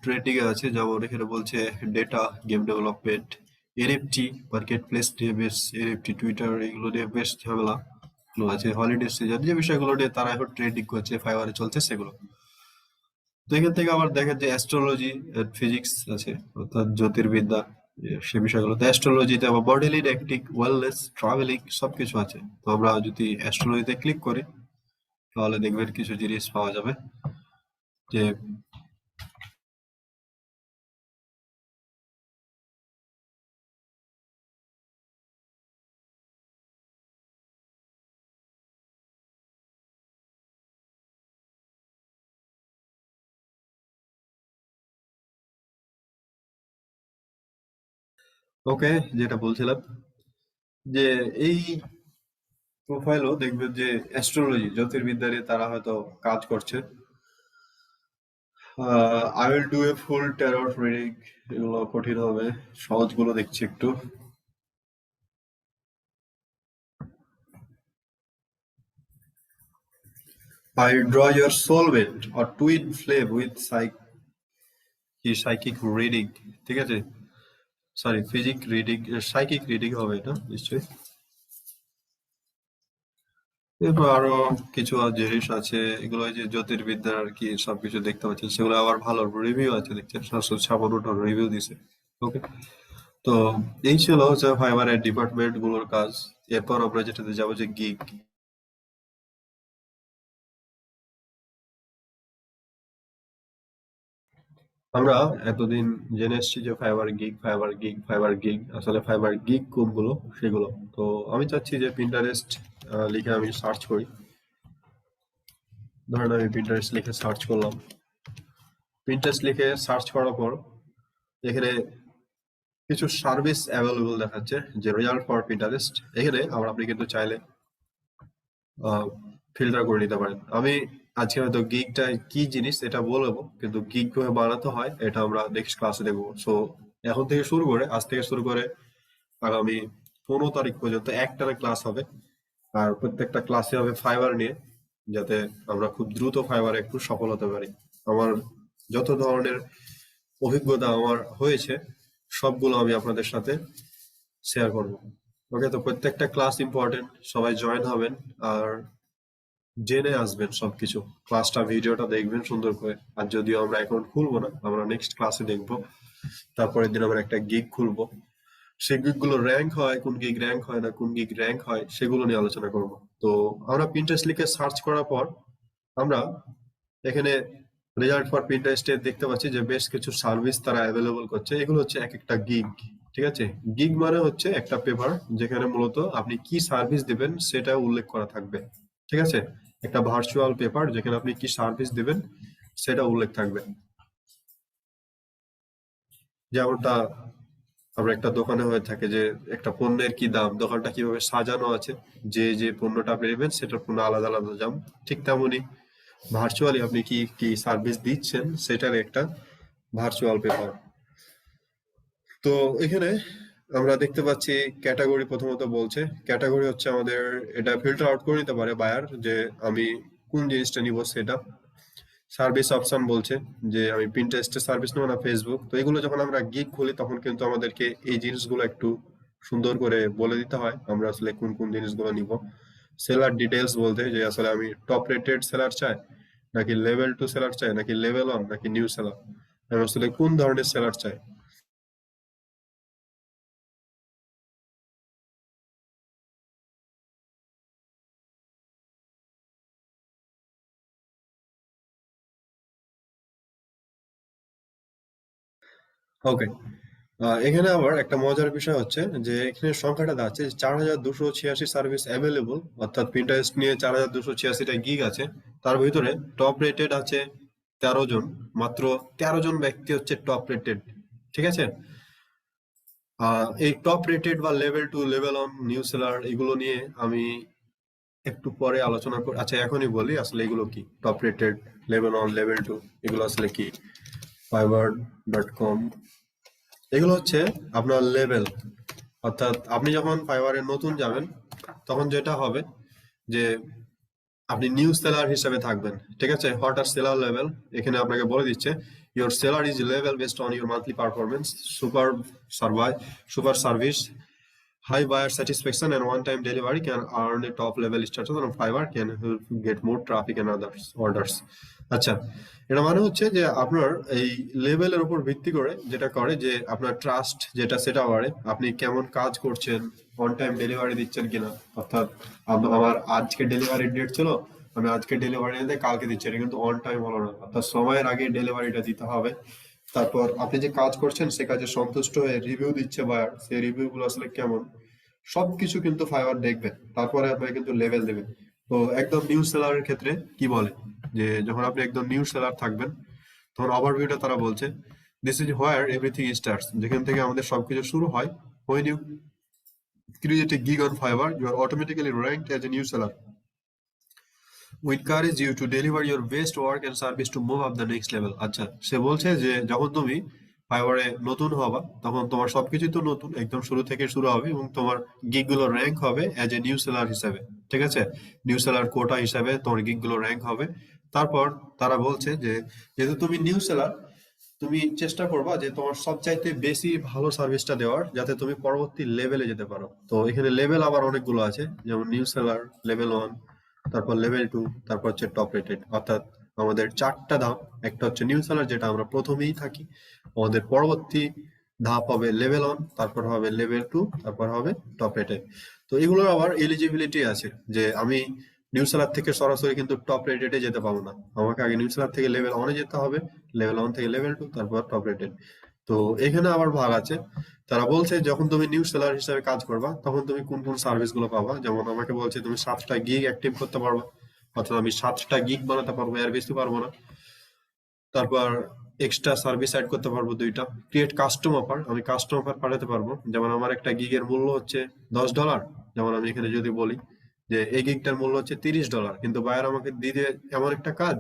ট্রেন্ডিং এ আছে, যেমন এখানে বলছে data, game development, NFT market place নিয়ে বেশ, এনএফটি টুইটার এগুলো নিয়ে বেশ ঝামেলা গুলো আছে। হলিডে সিজন, যে বিষয়গুলো নিয়ে তারা এখন ট্রেন্ডিং করছে, ফাইবারে চলছে সেগুলো। তো এখান থেকে আবার দেখেন যে অ্যাস্ট্রোলজি, ফিজিক্স আছে, অর্থাৎ জ্যোতির্বিদ্যা, সে বিষয়গুলোতে অ্যাস্ট্রোলজিতে আবার মডেলিং, অ্যাক্টিং, ওয়েলনেস, ট্রাভেলিং সবকিছু আছে। তো আমরা যদি অ্যাস্ট্রোলজিতে ক্লিক করি, তাহলে দেখবেন কিছু জিনিস পাওয়া যাবে, যে ওকে, যেটা বলছিলাম, যে এই প্রোফাইলও দেখবেন যে অ্যাস্ট্রোলজি, জ্যোতির্বিদ্যা নিয়ে তারা হয়তো কাজ করছে। I will do a full tarot reading, এগুলো কঠিন হবে, সহজগুলো দেখছি একটু। I draw your soulmate or twin flame with psychic reading, ঠিক আছে, sorry physic reading, psychic reading হবে এটা নিশ্চয়ই। এরপর আরো কিছু জিনিস আছে, এগুলো ওই যে জ্যোতির্বিদ্যার আর কি সবকিছু দেখতে পাচ্ছেন, সেগুলো আবার ভালো রিভিউ আছে, দেখছেন 756টা রিভিউ দিছে। ওকে, তো এই ছিল হচ্ছে ফাইবারের ডিপার্টমেন্ট গুলোর কাজ। এরপর আমরা যেটাতে যাবো যে গিগ। আমরা এতদিন জেনে এসেছি যে ফাইবার গিগ, আসলে ফাইবার গিগ কোনগুলো সেগুলো। তো আমি চাচ্ছি যে পিন্টারেস্ট লিখে আমি সার্চ করি। ধরেন আমি পিন্টারেস্ট লিখে সার্চ করলাম, পিন্টারেস্ট লিখে সার্চ করার পর এখানে কিছু সার্ভিস অ্যাভেলেবল দেখাচ্ছে, যে রেজাল্ট ফর পিন্টারেস্ট। এখানে আবার আপনি কিন্তু চাইলে ফিল্টার করে নিতে পারেন। আমি আজকে হয়তো গিগটা কি জিনিস এটা বলবো, কিন্তু গিগ কিভাবে বানাতে হয় এটা আমরা নেক্সট ক্লাসে দেখবো। সো এখন থেকে শুরু করে, আজ থেকে শুরু করে আগামী 15 তারিখ পর্যন্ত একটানা ক্লাস হবে। আর প্রত্যেকটা ক্লাসে হবে ফাইবার নিয়ে, যাতে আমরা খুব দ্রুত ফাইবারে একটু সফল হতে পারি। আমার যত ধরনের অভিজ্ঞতা আমার হয়েছে সবগুলো আমি আপনাদের সাথে শেয়ার করবো। ওকে, তো প্রত্যেকটা ক্লাস ইম্পর্টেন্ট, সবাই জয়েন হবেন। আর জেনে আসবেন সবকিছু। ক্লাসটা ভিডিওটা দেখবেন সুন্দর করে। আর যদিও আমরা অ্যাকাউন্ট খুলবো না, আমরা নেক্সট ক্লাসে দেখবো। তারপরের দিন আমরা একটা গিগ খুলবো, সেই গিগ গুলো র্যাঙ্ক হয়, কোন গিগ র্যাঙ্ক হয় না, কোন গিগ র্যাঙ্ক হয়, সেগুলো নিয়ে আলোচনা করব। তো আমরা পিন্টারেস্ট লিখে সার্চ করার পর আমরা এখানে রেজাল্ট ফর পিন্টারেস্টে দেখতে পাচ্ছি যে বেশ কিছু সার্ভিস তারা অ্যাভেলেবল করছে। এগুলো হচ্ছে এক একটা গিগ। ঠিক আছে, গিগ মানে হচ্ছে একটা পেপার যেখানে মূলত আপনি কি সার্ভিস দিবেন সেটা উল্লেখ করা থাকবে। ঠিক আছে, একটা ভার্চুয়াল পেপার যেখানে আপনি কি সার্ভিস দিবেন সেটা উল্লেখ থাকবে। যেমনটা আমরা একটা দোকানে হয়ে থাকে যে একটা পণ্যের কি দাম, দোকানটা কিভাবে সাজানো আছে, যে যে পণ্যটা আপনি নেবেন সেটার পণ্য আলাদা আলাদা দাম, ঠিক তেমনই ভার্চুয়ালি আপনি কি কি সার্ভিস দিচ্ছেন সেটার একটা ভার্চুয়াল পেপার। তো এখানে আমরা দেখতে পাচ্ছি ক্যাটাগরি প্রথমত বলছে। ক্যাটাগরি হচ্ছে আমাদের, এটা ফিল্টার আউট করে নিতে পারে বায়ার যে আমি কোন জিনিসটা নিব সেটা। সার্ভিস অপশন বলছে যে আমি পিন্টারেস্টে সার্ভিস নেবো না ফেসবুক। তো এগুলো যখন আমরা গিগ খুলি তখন কিন্তু আমাদেরকে এই জিনিসগুলো একটু সুন্দর করে বলে দিতে হয় আমরা আসলে কোন কোন জিনিসগুলো নিব। সেলার ডিটেলস বলতে যে আসলে আমি টপ রেটেড সেলার চাই, নাকি লেভেল 2 সেলার চাই, নাকি লেভেল 1, নাকি নিউ সেলার, আমি আসলে কোন ধরনের সেলার চাই। ওকে, এখানে আবার একটা মজার বিষয় হচ্ছে যে এখানে সংখ্যাটা দেখাচ্ছে 4286 সার্ভিস অ্যাভেলেবল, অর্থাৎ পিন্টারেস্ট নিয়ে 4286টা গিগ আছে। তার ভিতরে টপ রেটেড আছে 13 জন, মাত্র 13 জন ব্যক্তি হচ্ছে টপ রেটেড। ঠিক আছে, এই টপ রেটেড বা লেভেল 2, লেভেল 1, নিউ সেলার এগুলো নিয়ে আমি একটু পরে আলোচনা করি। আচ্ছা, এখনই বলি আসলে এগুলো কি টপ রেটেড, লেভেল 1, লেভেল 2 এগুলো আসলে কি। fiverr.com এগুলো হচ্ছে আপনার লেভেল, অর্থাৎ আপনি যখন ফাইবারে নতুন যাবেন তখন যেটা হবে যে আপনি নিউ সেলার হিসেবে থাকবেন। ঠিক আছে, হোয়াট আর সেলার লেভেল এখানে আপনাকে বলে দিচ্ছে your seller is level based on your monthly performance, super service, super service, high buyer satisfaction and one-time delivery can earn a top-level status on Fiverr, can help you get more traffic and others orders. আচ্ছা, এটা মানে হচ্ছে যে আপনার এই লেভেলের উপর ভিত্তি করে যেটা করে যে আপনার ট্রাস্ট যেটা সেটা বাড়ে, আপনি কেমন কাজ করছেন, অন টাইম ডেলিভারি দিচ্ছেন কিনা। অর্থাৎ আমার আজকে ডেলিভারি ডেট ছিল, আমি আজকে ডেলিভারি দিতে কালকে দিচ্ছি, এটা কিন্তু অন টাইম হলো না, অর্থাৎ সময়ের আগে ডেলিভারিটা দিতে হবে। তারপর আপনি যে কাজ করছেন সে কাজে সন্তুষ্ট হয়ে রিভিউ দিচ্ছে বায়ার, সেই রিভিউ গুলো আসলে কেমন, সবকিছু কিন্তু ফাইবার দেখবে। তারপরে আপনাকে কিন্তু লেভেল দেবে। তো একদম নিউ সেলারের ক্ষেত্রে কি বলে যে যখন আপনি একদম নিউ সেলার থাকবেন তখন ওভারভিউটা তারা বলছে this is where everything starts, যেখান থেকে আমাদের সবকিছু শুরু হয়। when you create a gig on Fiverr you are automatically ranked as a new seller. We encourage you to deliver your best work and service to move up the next level. আচ্ছা, সে বলছে যে যখন তুমি ফাইবারে নতুন হবা তখন তোমার সবকিছু তো নতুন, একদম শুরু থেকে শুরু হবে এবং তোমার গিগ গুলো র্যাঙ্ক হবে অ্যাজ এ নিউ সেলার হিসাবে। ঠিক আছে, নিউ সেলার কোটা হিসাবে তোমার গিগ গুলো র্যাঙ্ক হবে। তারপর তারা বলছে যে যেহেতু তুমি নিউ সেলার, তুমি চেষ্টা করবা যে তোমার সবচাইতে বেশি ভালো সার্ভিসটা দেওয়ার, যাতে তুমি পরবর্তী লেভেলে যেতে পারো। তো এখানে লেভেল আবার অনেকগুলো আছে, যেমন নিউ সেলার, লেভেল 1, তারপর লেভেল 2, তারপর হচ্ছে টপ রেটেড। অর্থাৎ আমাদের চারটা ধাপ। একটা হচ্ছে নিউ সেলার যেটা আমরা প্রথমেই থাকি, আমাদের পরবর্তী ধাপ হবে লেভেল 1, তারপর হবে লেভেল 2, তারপর হবে টপ রেটেড। তো এগুলোর আবার এলিজিবিলিটি আছে যে আমি নিউ সেলার থেকে সরাসরি কিন্তু টপ রেটেডে যেতে পারবো না, আমাকে আগে নিউ সেলার থেকে লেভেল 1 যেতে হবে, লেভেল 1 থেকে লেভেল 2, তারপর টপ রেটেড। তো এখানে আবার ভাগ আছে। তারা বলছে যখন তুমি নিউ সেলার হিসেবে কাজ করবা তখন তুমি কোন কোন সার্ভিস গুলো পাবা। যেমন আমাকে বলছে তুমি 7টা গিগ অ্যাক্টিভ করতে পারবা, অর্থাৎ আমি 7টা গিগ বানাতে পারবো, এর বেশি পারবো না। তারপর এক্সট্রা সার্ভিস অ্যাড করতে পারবো 2টা। ক্রিয়েট কাস্টম অফার, আমি কাস্টম অফার পাঠাতে পারবো। যেমন আমার একটা গিগের মূল্য হচ্ছে $10, যেমন আমি এখানে যদি বলি যে এই গিগটার মূল্য হচ্ছে $30, কিন্তু বায়ার আমাকে দিয়ে দেয় এমন একটা কাজ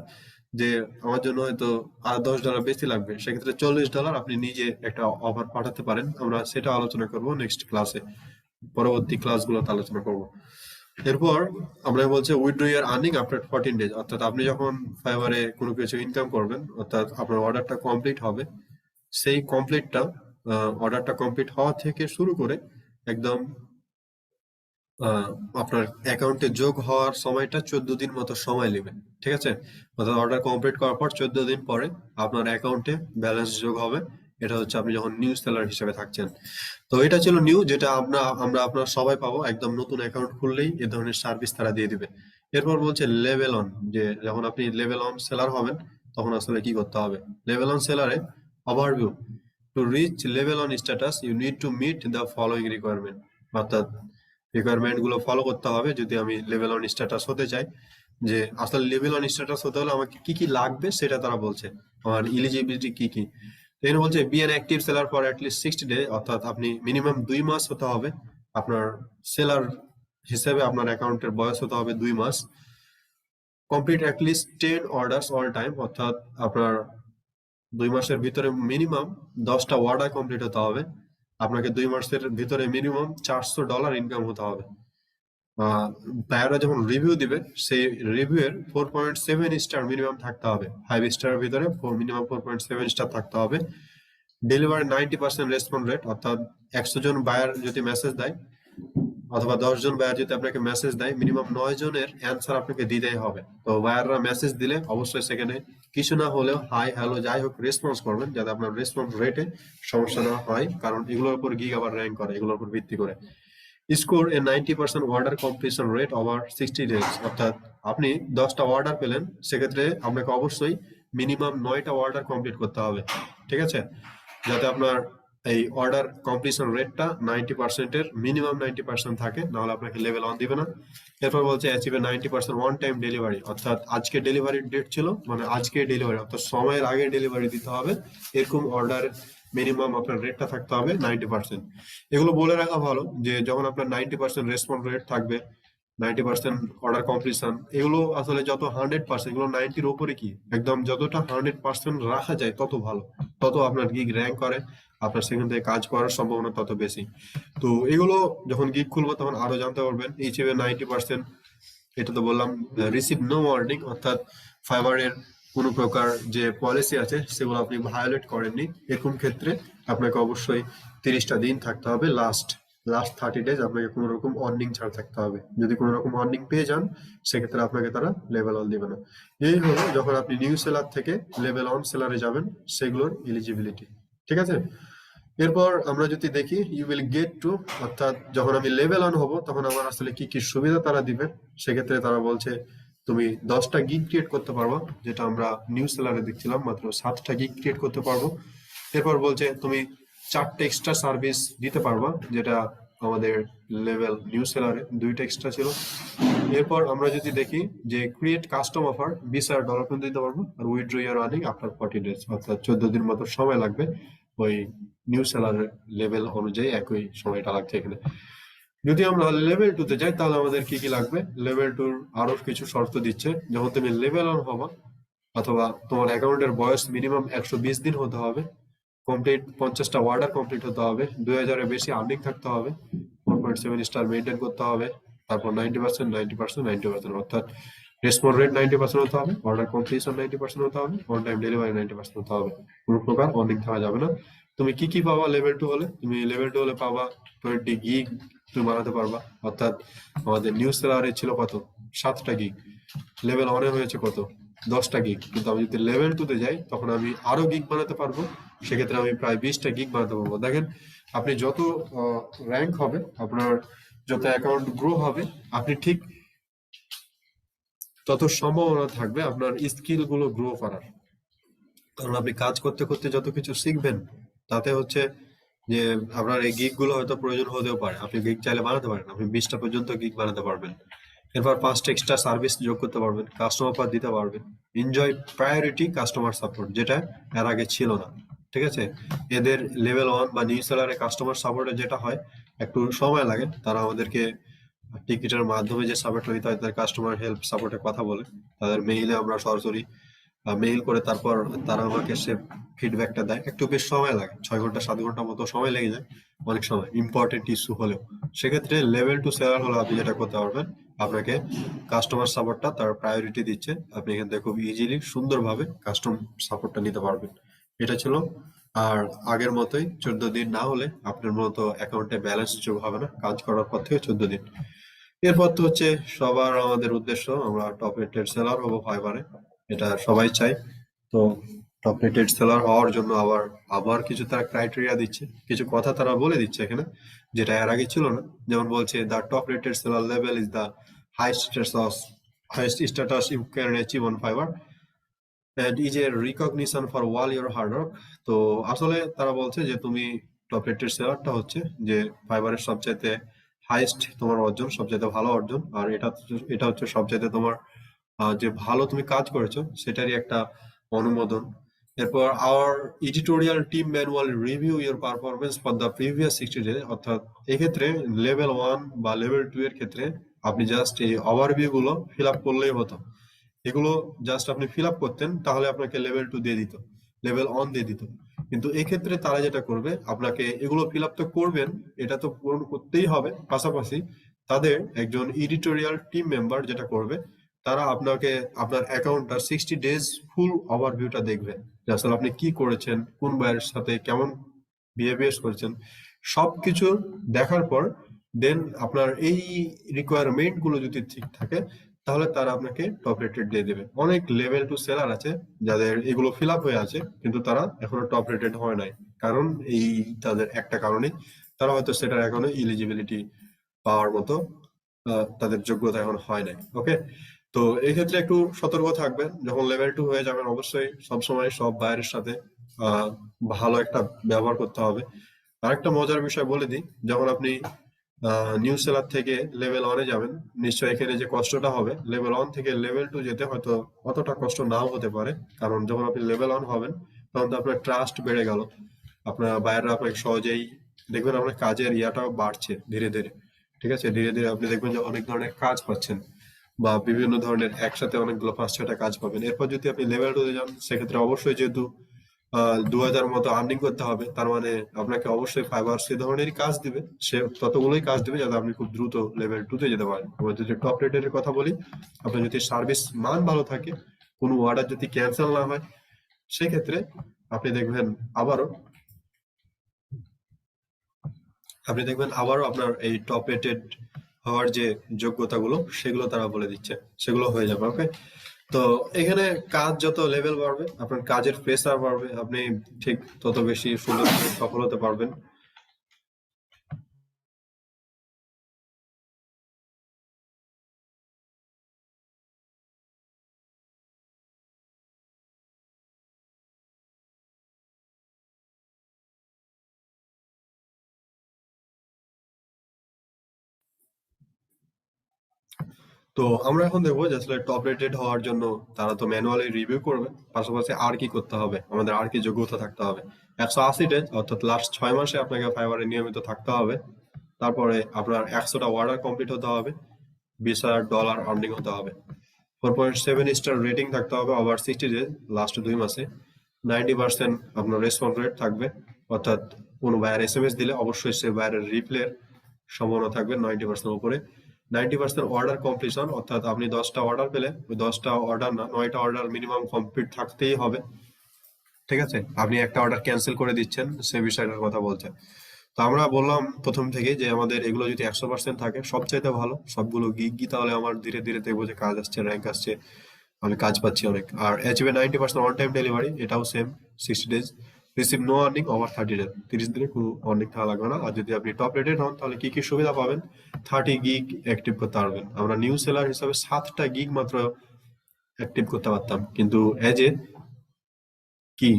যে আমার জন্য হয়তো আর $10 বেশি লাগবে, সেক্ষেত্রে $40 আপনি নিজে একটা অফার পাঠাতে পারেন। আমরা সেটা আলোচনা করব নেক্সট ক্লাসে, পরবর্তী ক্লাসগুলোতে আলোচনা করব। এরপর আমরা বলছে উইথড্র ইয়ার আর্নিং আফটার 14 ডেজ, অর্থাৎ আপনি যখন ফাইবারে কোনো কিছু ইনকাম করবেন, অর্থাৎ আপনার অর্ডারটা কমপ্লিট হবে, সেই কমপ্লিটটা অর্ডারটা কমপ্লিট হওয়া থেকে শুরু করে একদম আহ, আপনার অ্যাকাউন্টে যোগ হওয়ার সময়টা 14 দিন মতো সময় নেবে। ঠিক আছে, অর্থাৎ অর্ডার কমপ্লিট করার পর 14 দিন পরে আপনার অ্যাকাউন্টে ব্যালেন্স যোগ হবে। এটা হচ্ছে আপনি যখন নিউ সেলার হিসেবে থাকছেন। তো এটা ছিল নিউ, যেটা আমরা আপনার সবাই পাবো, একদম নতুন অ্যাকাউন্ট খুললেই এ ধরনের সার্ভিস তারা দিয়ে দিবে। এরপর বলছে লেভেল অন, যে যখন আপনি লেভেল অন সেলার হবেন তখন আসলে কি করতে হবে। লেভেল অন সেলারে overview, to reach level on status you need to meet the following requirement. অর্থাৎ রিকোয়ারমেন্ট গুলো ফলো করতে হবে যদি আমি লেভেল অন স্ট্যাটাস হতে চাই। যে আসলে লেভেল অন স্ট্যাটাস হতে হলে আমাকে কি কি লাগবে সেটা তারা বলছে, আমার ইলিজিবিলিটি কি কি। তো এখানে বলছে be an active seller for at least 60 day, অর্থাৎ আপনি মিনিমাম 2 মাস হতে হবে আপনার সেলার হিসেবে, আপনার অ্যাকাউন্টের বয়স হতে হবে 2 মাস। Complete at least 10 orders all time, অর্থাৎ আপনার 2 মাসের ভিতরে মিনিমাম 10টা অর্ডার কমপ্লিট হতে হবে। আপনাকে 2 মাসের ভিতরে মিনিমাম $400 ইনকাম হতে হবে। বায়াররা যখন রিভিউ দিবে সেই রিভিউ এর 4.7 স্টার মিনিমাম থাকতে হবে, 5 স্টারের ভিতরে মিনিমাম 4.7 স্টার থাকতে হবে। ডেলিভারি 90% রেসপন্স রেট, অর্থাৎ 100 জন বায়ার যদি মেসেজ দেয় অথবা 10 জন বায়ার যদি আপনাকে মেসেজ দেয়, মিনিমাম 9 জনের অ্যান্সার আপনাকে দিতেই হবে। তো বায়াররা মেসেজ দিলে অবশ্যই সেখানে কিছু না হলেও হাই হ্যালো যাই হোক রেসপন্স করবেন, যাতে আপনার রেসপন্স রেটে সমস্যা না হয়, কারণ এগুলোর উপর গিগ আবার র্যাঙ্ক করে এগুলোর উপর ভিত্তি করে। স্কোর এ 90% order completion rate over 60 days, অর্থাৎ আপনি 10টা অর্ডার পেলেন, সেক্ষেত্রে আপনাকে অবশ্যই মিনিমাম 9টা অর্ডার কমপ্লিট করতে হবে। ঠিক আছে, যাতে আপনার এই অর্ডার কমপ্লিশন রেটটা 90%-এর মিনিমাম 90% থাকে, নাহলে আপনাকে লেভেল অন দিবে না। এরপর বলছে অ্যাচিভ 90% ওয়ান টাইম ডেলিভারি, অর্থাৎ আজকে ডেলিভারির ডেট ছিল মানে আজকে ডেলিভারি, অর্থাৎ সময়ের আগে ডেলিভারি দিতে হবে, এরকম অর্ডার মিনিমাম আপনার রেটটা থাকতে হবে 90%। এগুলো বলে রাখা ভালো যে যখন আপনার 90% রেসপন্স রেট থাকবে, 90% অর্ডার কমপ্লিশন, এগুলো আসলে যত 100%, এগুলো 90-র উপরে কি একদম যতটা 100% রাখা যায় তত ভালো, তত আপনার গিগ র্যাঙ্ক করে, আপনার সেখান থেকে কাজ করার সম্ভাবনা তত বেশি। তো এগুলো যখন গিগ খুলবো তখন আরো জানতে পারবেন। এইচএফ 90%, এটা তো বললাম। রিসিভ নো ওয়ার্নিং, অর্থাৎ ফাইবারের কোনো প্রকার যে পলিসি আছে সেগুলো আপনি ভায়োলেট করেননি, এরকম ক্ষেত্রে আপনাকে অবশ্যই 30টা দিন থাকতে হবে, লাস্ট লাস্ট 30 ডেজ আপনাকে কোনো রকম অর্নিং ছাড় থাকতে হবে। যদি কোনো রকম অর্নিং পেয়ে যান সেক্ষেত্রে আপনাকে তারা লেভেল অন দিবে না। এই হলো যখন আপনি নিউ সেলার থেকে লেভেল অন সেলারে যাবেন সেগুলোর এলিজিবিলিটি। ঠিক আছে, এরপর আমরা যদি দেখি ইউ উইল গেট টু, অর্থাৎ যখন আমি লেভেল অন হব তখন আমার আসলে কি কি সুবিধা তারা দিবে। সেক্ষেত্রে তারা বলছে তুমি 10টা গিগ ক্রিয়েট করতে পারবো, যেটা আমরা নিউ সেলারে দেখছিলাম মাত্র 7টা গিগ ক্রিয়েট করতে পারবো। এরপর বলছে তুমি 4টে এক্সট্রা সার্ভিস দিতে পারবা, যেটা আমাদের লেভেল নিউ সেলারে 2টা এক্সট্রা ছিল। এরপর আমরা যদি দেখি যে ক্রিয়েট কাস্টম অফার, $20,000 পর্যন্ত দিতে পারবো, আর উইথড্র ইয়ার আর্নিং আফটার 40 ডেজ, অর্থাৎ 14 দিন মতো সময় লাগবে। ওই নিউ সেলার লেভেল অনুযায়ী একই সময়টা লাগছে এখানে। যদি আমরা লেভেল 2-তে যাই তাহলে আমাদের কি কি লাগবে। লেভেল 2 আরো কিছু শর্ত দিচ্ছে, যখন তুমি লেভেল অন হবা অথবা তোমার অ্যাকাউন্টের বয়স মিনিমাম 120 দিন হতে হবে, কমপ্লিট 50টা অর্ডার কমপ্লিট হতে হবে, 2000-এর বেশি আর্নিং থাকতে হবে, 4.7 স্টার মেনটেন করতে হবে, তারপর 90%, 90%, 90%, অর্থাৎ রেসপন্স রেট 90% হতে হবে, অর্ডার কমপ্লিশন 90% হতে হবে, অন টাইম ডেলিভারি 90% হতে হবে, কোনো প্রকার অর্নিং থাকা যাবে না। তুমি কি কি পাবা লেভেল 2 হলে, তুমি লেভেল 2 হলে পাবা 20 গিগ তুমি বানাতে পারবা, অর্থাৎ আমাদের নিউ সেলারে ছিল কত, 7টা গিগ, লেভেল 1-এ হয়েছে কত, 10টা গিগ। কিন্তু আমি যদি লেভেল 2-তে যাই তখন আমি আরো গিগ বানাতে পারবো, সেক্ষেত্রে আমি প্রায় 20টা গিগ বানাতে পারবো। দেখেন, আপনি যত র্যাঙ্ক হবে, আপনার যত অ্যাকাউন্ট গ্রো হবে, আপনি ঠিক তত সম্ভাবনা থাকবে আপনার স্কিল গুলো গ্রো করার। কারণ আপনি কাজ করতে করতে যত কিছু শিখবেন, তাতে হচ্ছে যে আপনার এই গিগ গুলো হয়তো প্রয়োজন হতেও পারে, আপনি গিগ চাইলে বানাতে পারেন, আপনি 20টা পর্যন্ত গিগ বানাতে পারবেন। এরপর 5টা এক্সট্রা সার্ভিস যোগ করতে পারবেন, কাস্টমার অফার দিতে পারবেন, এনজয় প্রায়োরিটি কাস্টমার সাপোর্ট, যেটা এর আগে ছিল না। ঠিক আছে, এদের লেভেল 1 বা নিউ সেলারে কাস্টমার সাপোর্টে যেটা হয়, একটু সময় লাগে, তারা আমাদেরকে টিকিটের মাধ্যমে যে সাপোর্ট হইতে হয়, তাদের কাস্টমার হেল্প সাপোর্টে কথা বলে, তাদের মেইলে আমরা সরাসরি মেইল করে তারপর তারা আমাকে সে ফিডব্যাকটা দেয়, একটু বেশ সময় লাগে, 6 ঘন্টা 7 ঘন্টা মতো সময় লেগে যায় অনেক সময় ইম্পর্টেন্ট ইস্যু হলেও। সেক্ষেত্রে লেভেল 2 সেলার হলে আপনি যেটা করতে পারবেন, আপনাকে কাস্টমার সাপোর্টটা তার প্রায়োরিটি দিচ্ছে, আপনি এখান থেকে খুব ইজিলি সুন্দরভাবে কাস্টম সাপোর্টটা নিতে পারবেন। এটা ছিল। আর আগের মতোই 14 দিন না হলে আপনার মতো অ্যাকাউন্টে ব্যালেন্স যোগ হবে না কাজ করার পর থেকে 14 দিন। এরপর তো হচ্ছে সবার আমাদের উদ্দেশ্য আমরা টপ রেটেড সেলার হবো ফাইবারে, এটা সবাই চাই। তো টপ রেটেড সেলার হওয়ার জন্য আবার আবার কিছু তারা ক্রাইটেরিয়া দিচ্ছে, কিছু কথা তারা বলে দিচ্ছে এখানে, যেটা এর আগে ছিল না। যেমন বলছে the top rated seller level is the highest status you can achieve on Fiverr and is a recognition for all your hard work. তো আসলে তারা বলছে যে তুমি টপ রেটেড সেলারটা হচ্ছে যে ফাইবারের সবচাইতে হাইস্ট তোমার অর্জন, সবচাইতে ভালো অর্জন। আর এটা হচ্ছে সবচাইতে তোমার যে ভালো তুমি কাজ করেছো সেটারই একটা অনুমোদন। এরপর our editorial team manual review your performance for the previous 60 days. অর্থাৎ এক্ষেত্রে লেভেল 1 বা লেভেল 2 এর ক্ষেত্রে আপনি জাস্ট এই ওভারভিউ গুলো ফিল আপ করলেই হতো। এগুলো জাস্ট আপনি ফিল আপ করতেন, তাহলে আপনাকে লেভেল 2 দিয়ে দিত, লেভেল 1 দিয়ে দিত। কিন্তু এক্ষেত্রে তারা যেটা করবে, আপনাকে এগুলো ফিল আপ তো করবেন, এটা তো পূরণ করতেই হবে, পাশাপাশি তাদের একজন এডিটোরিয়াল টিম মেম্বার যেটা করবে, তারা আপনাকে আপনার অ্যাকাউন্টটা 60 ডেজ ফুল ওভারভিউটা দেখবেন, যে আসলে আপনি কি করেছেন, কোন ভাইয়ের সাথে কেমন বিহেভিয়ার করেছেন, সবকিছু দেখার পর দেন আপনার এই রিকোয়ারমেন্ট গুলো যদি ঠিক থাকে, তাহলে তারা আপনাকে টপ রেটেড দিয়ে দেবে। অনেক লেভেল 2 সেলার আছে যাদের এগুলো ফিল আপ হয়ে আছে, কিন্তু তারা এখনো টপ রেটেড হয় নাই। কারণ এই তাদের একটা কারণে, তারা হয়তো সেটার এখনো এলিজিবিলিটি পাওয়ার মতো তাদের যোগ্যতা এখন হয় নাই। ওকে, তো এই ক্ষেত্রে একটু সতর্ক থাকবেন, যখন লেভেল 2 হয়ে যাবেন অবশ্যই সবসময় সব বাইরের সাথে আহ ভালো একটা ব্যবহার করতে হবে। আরেকটা মজার বিষয় বলে দিই, যখন আপনি নিউ সেলার থেকে লেভেল 1-এ যাবেন, নিশ্চয়ই এখানে যে কষ্টটা হবে, লেভেল 1 থেকে লেভেল 2 যেতে হয়তো অতটা কষ্ট নাও হতে পারে। কারণ যখন আপনি লেভেল 1 হবেন, তখন তো আপনার ট্রাস্ট বেড়ে গেল, আপনার বাইরেরা আপনাকে সহজেই দেখবেন, আপনার কাজের ইয়াটাও বাড়ছে ধীরে ধীরে। ঠিক আছে, ধীরে ধীরে আপনি দেখবেন যে অনেক ধরনের কাজ পাচ্ছেন, বা বিভিন্ন ধরনের একসাথে অনেকগুলো 5-6টা কাজ পাবেন। এরপর যদি আপনি লেভেল 2-তে যান, সেক্ষেত্রে অবশ্যই যেহেতু 2000 মতো আর্নিং করতে হবে, তার মানে আপনাকে অবশ্যই ফাইবার সে ধরনেরই কাজ দিবে, সে ততগুলোই কাজ দিবে যাতে আপনি খুব দ্রুত লেভেল 2-তে যেতে পারেন। এবার যদি টপ রেটের কথা বলি, আপনার যদি সার্ভিস মান ভালো থাকে, কোনো অর্ডার যদি ক্যান্সেল না হয়, সেক্ষেত্রে আপনি দেখবেন আবারও আপনার এই টপ রেটেড হওয়ার যে যোগ্যতাগুলো, সেগুলো তারা বলে দিচ্ছে, সেগুলো হয়ে যাবে। ওকে, তো এখানে কাজ যত লেভেল বাড়বে, আপনার কাজের প্রেসার বাড়বে, আপনি ঠিক তত বেশি সুন্দর সফল হতে পারবেন। তো আমরা এখন দেখবো যে আসলে টপ রেটেড হওয়ার জন্য তারা তো ম্যানুয়ালি রিভিউ করবে, পাশাপাশি আর কি করতে হবে, আমাদের আর কি যোগ্যতা থাকতে হবে। 180 ডেজ অর্থাৎ লাস্ট 6 মাসে আপনাকে ফাইবারে নিয়মিত থাকতে হবে। তারপরে আপনার 100টা অর্ডার কমপ্লিট হতে হবে, $20,000 আর্নিং হতে হবে, 4.7 স্টার রেটিং থাকতে হবে ওভার 60 ডেজ লাস্ট 2 মাসে, 90% আপনার রেসপন্স রেট থাকবে। অর্থাৎ কোনো বায়ার SMS দিলে অবশ্যই সে বায়ারের রিপ্লের সম্ভাবনা থাকবে 90% উপরে। 90% অর্ডার কমপ্লিশন, অর্থাৎ আপনি 10টা অর্ডার পেলে ওই 10টা অর্ডার না, 9টা অর্ডার মিনিমাম কমপ্লিট থাকতেই হবে। ঠিক আছে, আপনি একটা অর্ডার ক্যান্সেল করে দিচ্ছেন, সে বিষয়টার কথা বলছে। তো আমরা বললাম প্রথম থেকে যে আমাদের এগুলো যদি 100% থাকে সবচাইতে ভালো, সবগুলো গিগ তাহলে আমার ধীরে ধীরে দেখবো যে কাজ আসছে, র্যাঙ্ক আসছে, আমি কাজ পাচ্ছি অনেক। আর অ্যাচিভে 90% অন টাইম ডেলিভারি, এটাও same 60 days. Receive no earning over 30 days, 30 দিনে কোনো আর্নিং থাকা লাগবে না। আর যদি আপনি টপ রেটেড হন, তাহলে কি কি সুবিধা পাবেন? 30 গিগ অ্যাক্টিভ করতে পারবেন। আমরা নিউ সেলার হিসাবে 7টা গিগ মাত্র অ্যাক্টিভ করতে পারতাম, কিন্তু এজ এ কি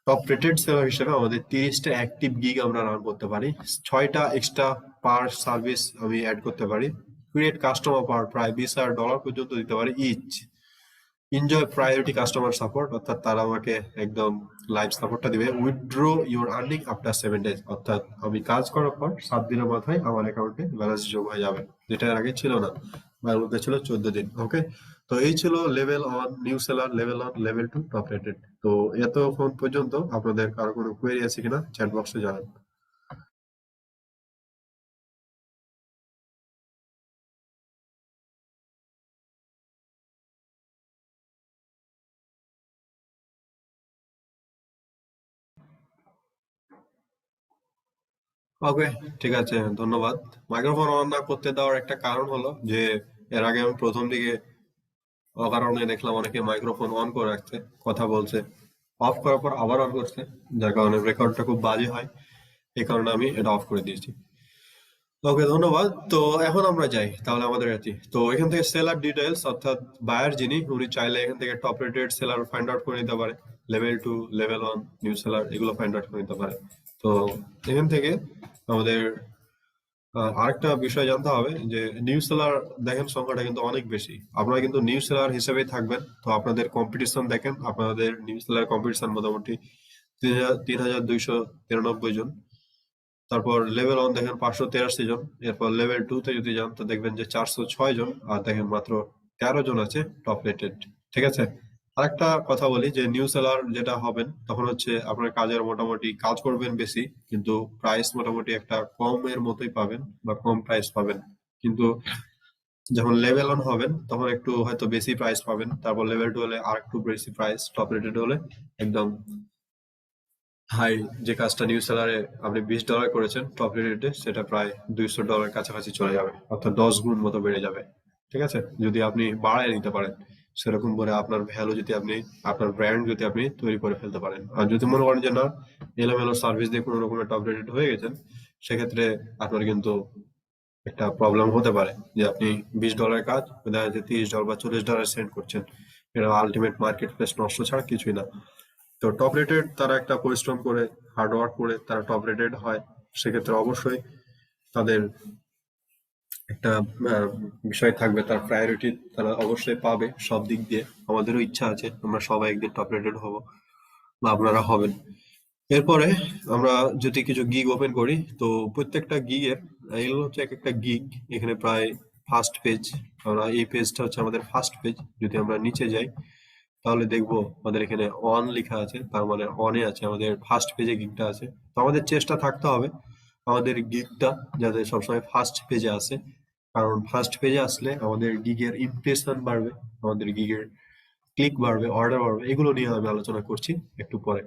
টপ রেটেড সেলার হিসেবে আমাদের 30টা অ্যাক্টিভ গিগ আমরা রান করতে পারি। 6টা এক্সট্রা পার সার্ভিস আমি অ্যাড করতে পারি। ক্রিয়েট কাস্টমার পার প্রায় $20,000 পর্যন্ত দিতে পারি each. Enjoy priority customer support, অর্থাৎ তারা আমাকে একদম লাইভ সাপোর্টটা দিবে। Withdraw your earning after 7 days, অর্থাৎ আমি কাজ করার পর 7 দিনের মাথায় আমার অ্যাকাউন্টে ব্যালেন্স যোগ হয়ে যাবে, যেটা এর আগে ছিল না, এর মধ্যে ছিল 14 দিন। ওকে, তো এই ছিল level 1 new seller, level 1 level 2 top rated. তো এতক্ষণ পর্যন্ত আপনাদের কারো কোনো কোয়েরি আছে কিনা চ্যাট বক্সে জানান। ওকে, ঠিক আছে, ধন্যবাদ। মাইক্রোফোন অন না করতে দেওয়ার একটা কারণ হলো যে এর আগে আমি প্রথম দিকে অকারণে দেখলাম অনেকে মাইক্রোফোন অন করে রাখছে, কথা বলছে, অফ করার পর আবার অন করছে, যার কারণে রেকর্ডটা খুব বাজে হয়। এই কারণে আমি এটা অফ করে দিয়েছি। ওকে, ধন্যবাদ। তো এখন আমরা যাই তাহলে আমাদের এটি তো এখান থেকে সেলার ডিটেলস, অর্থাৎ বায়ার যিনি, উনি চাইলে এখান থেকে top rated seller find out করে নিতে পারে, লেভেল 2, লেভেল 1 নিউ সেলার এগুলো ফাইন্ড আউট করে নিতে পারে। তো এখান থেকে আমাদের আরেকটা বিষয় জানতে হবে যে নিউ সেলার দেখেন সংখ্যাটা কিন্তু অনেক বেশি। আপনারা কিন্তু নিউ সেলার হিসেবেই থাকবেন, তো আপনাদের কম্পিটিশন দেখেন, আপনাদের নিউ সেলার কম্পিটিশন মোটামুটি 3293 জন। তারপর লেভেল 1 দেখেন 583 জন। এরপর লেভেল 2 তে যদি যান তো দেখবেন যে 406 জন, আর দেখেন মাত্র 13 জন আছে টপ রেটেড। ঠিক আছে। আরেকটা কথা বলি যে নিউ সেলার যেটা হবেন তখন হচ্ছে আপনার কাজের মোটামুটি কাজ করবেন বেশি, কিন্তু প্রাইস মোটামুটি একটা কমের মতোই পাবেন বা কম প্রাইস পাবেন। কিন্তু যখন লেভেল 1 হবেন তখন একটু হয়তো বেশি প্রাইস পাবেন, তারপর লেভেল 2 হলে আর একটু বেশি প্রাইস, টপ রেটেড হলে একদম হাই। যে কাজটা নিউ সেলারে আপনি $20 করেছেন টপ রেটে, সেটা প্রায় $200 কাছাকাছি চলে যাবে, অর্থাৎ 10 গুণ মতো বেড়ে যাবে। ঠিক আছে, যদি আপনি বাড়ায় নিতে পারেন সেরকম করে আপনার ভ্যালু, যদি আপনি আপনার ব্র্যান্ড যদি আপনি তৈরি করে ফেলতে পারেন। আর যদি মনে করেন যে না, এলোমেলো সার্ভিস দিয়ে কোনো রকমের টপ রেটেড হয়ে গেছেন, সেক্ষেত্রে আপনার কিন্তু একটা প্রবলেম হতে পারে যে আপনি $20 কাজ দেখা যাচ্ছে $30 বা $40 সেন্ড করছেন। এটা আলটিমেট মার্কেট প্লেস নষ্ট ছাড়া কিছুই না। তো টপ রেটেড তারা একটা পরিশ্রম করে, হার্ড ওয়ার্ক করে তারা টপ রেটেড হয়। সেক্ষেত্রে অবশ্যই তাদের একটা আহ, বিষয় থাকবে, তার প্রায়োরিটি তারা অবশ্যই পাবে সব দিক দিয়ে। আমাদেরও ইচ্ছা আছে আমরা সবাই একদিন টপ রেটেড হব, বা আপনারা হবেন। এরপরে আমরা যদি কিছু গিগ ওপেন করি, তো প্রত্যেকটা গিগের এগুলো হচ্ছে এক একটা গিগ। এখানে প্রায় ফার্স্ট পেজ, আমরা এই পেজটা হচ্ছে আমাদের ফার্স্ট পেজ। যদি আমরা নিচে যাই তাহলে দেখবো আমাদের এখানে অন লেখা আছে, তার মানে অনে আছে, আমাদের ফার্স্ট পেজে গিগটা আছে। তো আমাদের চেষ্টা থাকতে হবে আমাদের গিগটা যাতে সবসময় ফার্স্ট পেজে আসে, কারণ ফার্স্ট পেজে আসলে আমাদের গিগের ইমপ্রেশন বাড়বে, আমাদের গিগের ক্লিক বাড়বে, অর্ডার বাড়বে। এগুলো নিয়ে আমি আলোচনা করছি একটু পরে।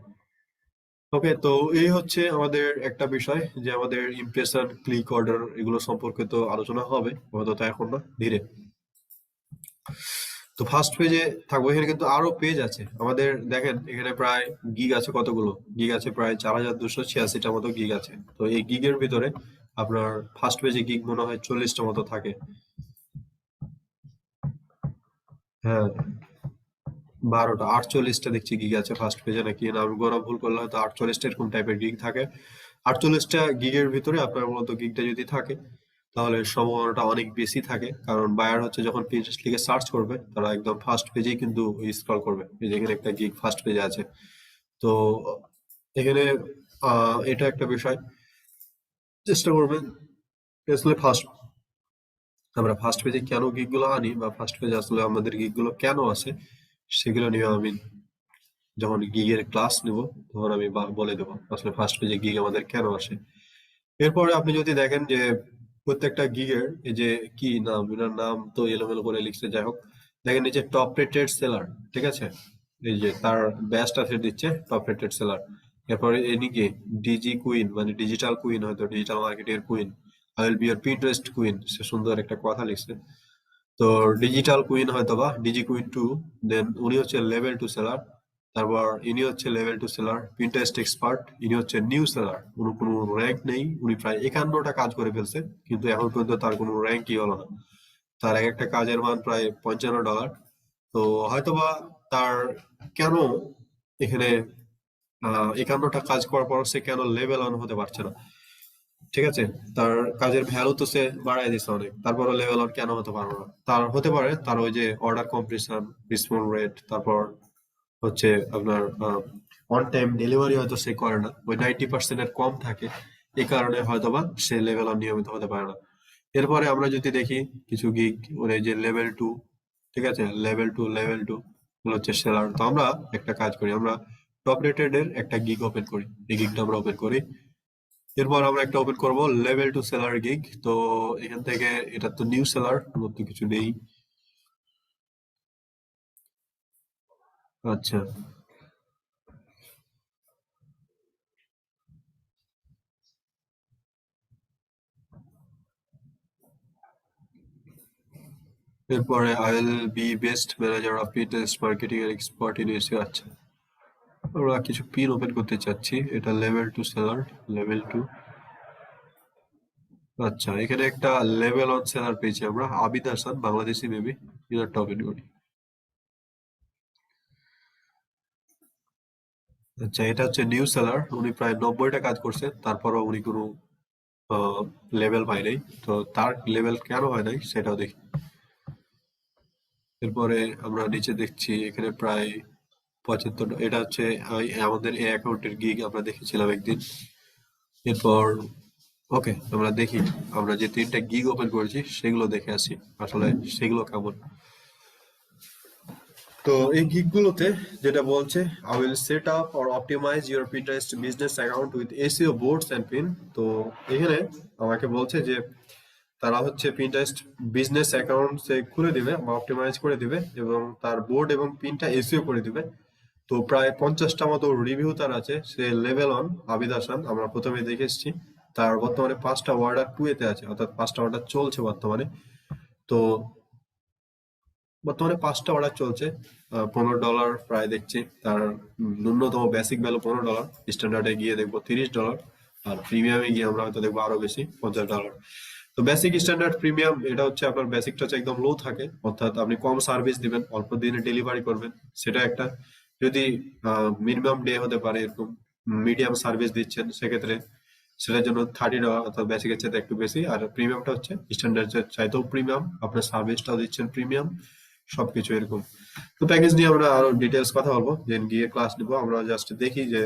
ওকে, তো এই হচ্ছে আমাদের একটা বিষয় যে আমাদের ইমপ্রেশন, ক্লিক, অর্ডার এগুলো সম্পর্কে তো আলোচনা হবে, অন্তত এখন না, ধীরে। তো ফার্স্ট পেজে থাকবো। এখানে কিন্তু আরো পেজ আছে আমাদের, দেখেন এখানে প্রায় গিগ আছে, কতগুলো গিগ আছে, প্রায় 4286টা মতো গিগ আছে। তো এই গিগের ভিতরে আপনার ফার্স্ট পেজে গিগ মনে হয় 40টা মতো থাকে। হ্যাঁ, 12টা, 48টা দেখছি গিগ আছে ফার্স্ট পেজে, নাকি না আমি গোনা ভুল করলে হয়তো 48টা এরকম টাইপের গিগ থাকে। 48টা গিগের ভিতরে আপনার মূলত গিগটা যদি থাকে তাহলে সম্ভাবনাটা অনেক বেশি থাকে, কারণ বায়ার হচ্ছে যখন পেজ লিখে সার্চ করবে তারা একদম ফার্স্ট পেজেই কিন্তু স্ক্রল করবে। এই যে এখানে একটা গিগ ফার্স্ট পেজে আছে। তো এখানে এটা একটা বিষয়, চেষ্টা করবেন আসলে ফার্স্ট, আমরা ফার্স্ট পেজে কেন গিগ গুলো আনি, বা ফার্স্ট পেজে আসলে আমাদের গিগ গুলো কেন আসে, সেগুলো নিয়ে আমি যখন গিগের ক্লাস নেব তখন আমি বলে দেবো আসলে ফার্স্ট পেজে গিগ আমাদের কেন আসে। এরপরে আপনি যদি দেখেন যে প্রত্যেকটা গিগের এই যে কি নাম, এনার নাম তো এলোমেলো করে লিখছে, যাই হোক, দেখেন এই যে টপ রেটেড সেলার, ঠিক আছে, এই যে তার ব্যাচটা সেট দিচ্ছে টপ রেটেড সেলার। এরপরে এদিকে ডিজি কুইন, মানে ডিজিটাল কুইন, হয়তো ডিজিটাল মার্কেটের queen, I will be your Pinterest queen, সে সুন্দর একটা কথা লিখছে। তো ডিজিটাল কুইন হয়তো বা ডিজি কুইন 2, দেন উনি হচ্ছে লেভেল 2 সেলার। তারপর ইনি হচ্ছে লেভেল 2 সেলার পিন্টারেস্ট এক্সপার্ট, ইনি হচ্ছে নিউ সেলার, উনি কোনো র্যাঙ্ক নেই, উনি প্রায় 51টা কাজ করে ফেলছে কিন্তু এখন পর্যন্ত তার কোনো র্যাঙ্কই হলো না। তার এক একটা কাজের মান প্রায় $55। তো হয়তোবা তার কেন এখানে 51টা কাজ করার পর সে কেন লেভেল 1 হতে পারছে না, ঠিক আছে। তার কাজের ভ্যালু তো সে বাড়াই দিচ্ছে অনেক, তারপরে লেভেল 1 কেন হতে পারবো না? তার হতে পারে তার ওই যে অর্ডার কমপ্লিশন, রেসপন্স রেট, তারপর হচ্ছে আপনার অন টাইম ডেলিভারি হয়তো সে করে না, ওই 90% এর কম থাকে। এই কারণে হয়তোবা সে লেভেল 1 নিয়মিত হতে পারে না। এরপরে আমরা যদি দেখি কিছু গিগ, ওই যে লেভেল 2, ঠিক আছে, লেভেল 2 গুলো হচ্ছে সেলার। তো আমরা একটা কাজ করি, আমরা টপ রেটেড এর একটা গিগ ওপেন করি, এই গিগটা আমরা ওপেন করি। এরপর আমরা একটা ওপেন করব লেভেল 2 সেলার গিগ। তো এখান থেকে এটা তো নিউ সেলার, নতুন কিছু নেই। আচ্ছা, এরপরে I will B best manager of Pinterest marketing এর এক্সপার্ট ইন এসইও। আচ্ছা, আমরা কিছু পিন ওপেন করতে চাচ্ছি, এটা লেভেল 2 সেলার, লেভেল 2। আচ্ছা, এখানে একটা লেভেল অন সেলার পেয়েছি আমরা, আবিদ হাসান, বাংলাদেশি মেবি। ইনারটা ওপেন করি। আচ্ছা, এটা হচ্ছে নিউ সেলার, উনি প্রায় 90টা কাজ করছে, তারপরও উনি কোনো লেভেল পায় নাই। তো তার লেভেল কেন হয় নাই সেটাও দেখি। এরপরে আমরা নিচে দেখছি এখানে প্রায় 75, এটা হচ্ছে আমাদের এই অ্যাকাউন্টের গিগ আমরা দেখেছিলাম একদিন। এরপর ওকে, আমরা দেখি, আমরা যে 3টা গিগ ওপেন করেছি সেগুলো দেখে আসি আসলে সেগুলো কেমন। তো এই গিগগুলোতে যেটা বলছে, I will set up or optimise your Pinterest business account with SEO boards and pin. তো এখানে আমাকে বলছে যে তারা হচ্ছে পিন্টারেস্ট বিজনেস অ্যাকাউন্ট সে খুলে দিবে বা অপটিমাইজ করে দিবে এবং তার বোর্ড এবং পিনটা এসইও করে দিবে। তো প্রায় 50টা মতো রিভিউ তার আছে। সে লেভেল অন, আবিদ হাসান, আমরা প্রথমে দেখে এসেছি। তার বর্তমানে 5টা অর্ডার 2 এতে আছে, অর্থাৎ 5টা অর্ডার চলছে বর্তমানে। তো বর্তমানে 5টা অর্ডার চলছে, $15 প্রায় দেখছি তার। ন্যূনতম বেসিক ভ্যালু $15, স্ট্যান্ডার্ডে গিয়ে দেখবো $30, আর প্রিমিয়ামে গিয়ে আমরা হয়তো দেখবো আরো বেশি, $50। তো বেসিক, স্ট্যান্ডার্ড, প্রিমিয়াম, এটা হচ্ছে আপনার বেসিকটা হচ্ছে একদম লো থাকে, অর্থাৎ আপনি কম সার্ভিস দিবেন, অল্প দিনে ডেলিভারি করবেন, সেটা একটা। যদি মিনিমাম ডে হতে পারে এরকম, মিডিয়াম সার্ভিস দিচ্ছেন সেক্ষেত্রে সেটার জন্য $30, অর্থাৎ বেসিকের চাইতে একটু বেশি। আর প্রিমিয়ামটা হচ্ছে স্ট্যান্ডার্ড চাইতেও প্রিমিয়াম, আপনার সার্ভিসটাও দিচ্ছেন প্রিমিয়াম, সবকিছু এরকম। তো প্যাকেজ নিয়ে আমরা আরো ডিটেলস কথা বলবো, দেন গিয়ে ক্লাস নিবো। আমরা জাস্ট দেখি যে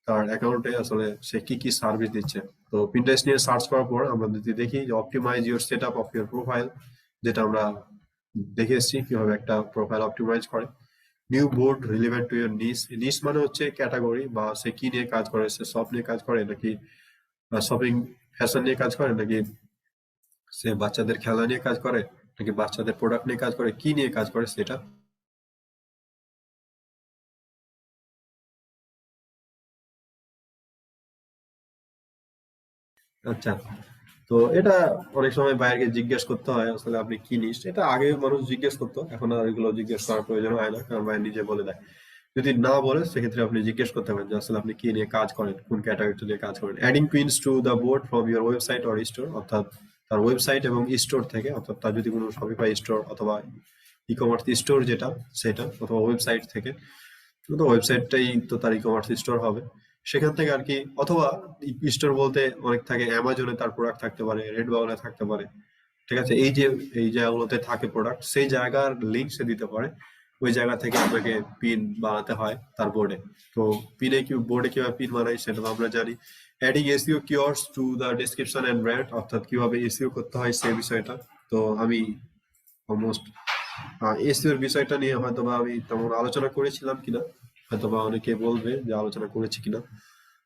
তার অ্যাকাউন্টে আসলে সে কি কি সার্ভিস দিচ্ছে। তো পিন্টারেস্ট নিয়ে সার্চ করার পর আমরা যদি দেখি যে optimize your set up of your profile, যেটা আমরা দেখে এসেছি কিভাবে একটা প্রোফাইল অপটিমাইজ করে। New board relevant to your niche, niche মানে হচ্ছে ক্যাটাগরি, বা সে কি নিয়ে কাজ করে, সে শপ নিয়ে কাজ করে নাকি শপিং ফ্যাশন নিয়ে কাজ করে, নাকি সে বাচ্চাদের খেলা নিয়ে কাজ করে, নাকি বাচ্চাদের প্রোডাক্ট নিয়ে কাজ করে, কি নিয়ে কাজ করে সেটা। আচ্ছা, তো এটা অনেক সময় বাইরে জিজ্ঞেস করতে হয় আসলে আপনি কি নিস, এটা আগে মানুষ জিজ্ঞেস করতো, এখন আর এগুলো জিজ্ঞেস করার প্রয়োজন হয় না, কারণ বাইরে নিজে বলে দেয়। যদি না বলে সেক্ষেত্রে আপনি জিজ্ঞেস করতে পারেন যে আসলে আপনি কি নিয়ে কাজ করেন, কোন ক্যাটাগরি নিয়ে কাজ করেন। Adding pins to the board from your website or store, অর্থাৎ তার ওয়েবসাইট এবং স্টোর থেকে, অর্থাৎ তার যদি কোনো শপিফাই স্টোর অথবা ই কমার্স স্টোর যেটা সেটা, অথবা ওয়েবসাইট থেকে, তো ওয়েবসাইটটাই তো তার ই কমার্স স্টোর হবে, সেখান থেকে আর কি। অথবা স্টোর বলতে অনেক থাকে, অ্যামাজনে তার প্রোডাক্ট থাকতে পারে, রেড বাউলে থাকতে পারে, ঠিক আছে। এই জায়গাগুলোতে থাকে প্রোডাক্ট, সেই জায়গার লিঙ্ক সে দিতে পারে। ওই জায়গা থেকে আপনাকে পিন বানাতে হয় তার বোর্ডে। তো পিনে কি বোর্ডে কিভাবে পিন বানাই সেটা তো আমরা জানি। Adding SEO keywords to the description and brand, অর্থাৎ কিভাবে এসইও করতে হয় সেই বিষয়টা। তো আমি অলমোস্ট এসইও এর বিষয়টা নিয়ে হয়তোবা আমি তেমন আলোচনা করেছিলাম কিনা, হয়তোবা অনেকে বলবে যে আলোচনা করেছি কিনা।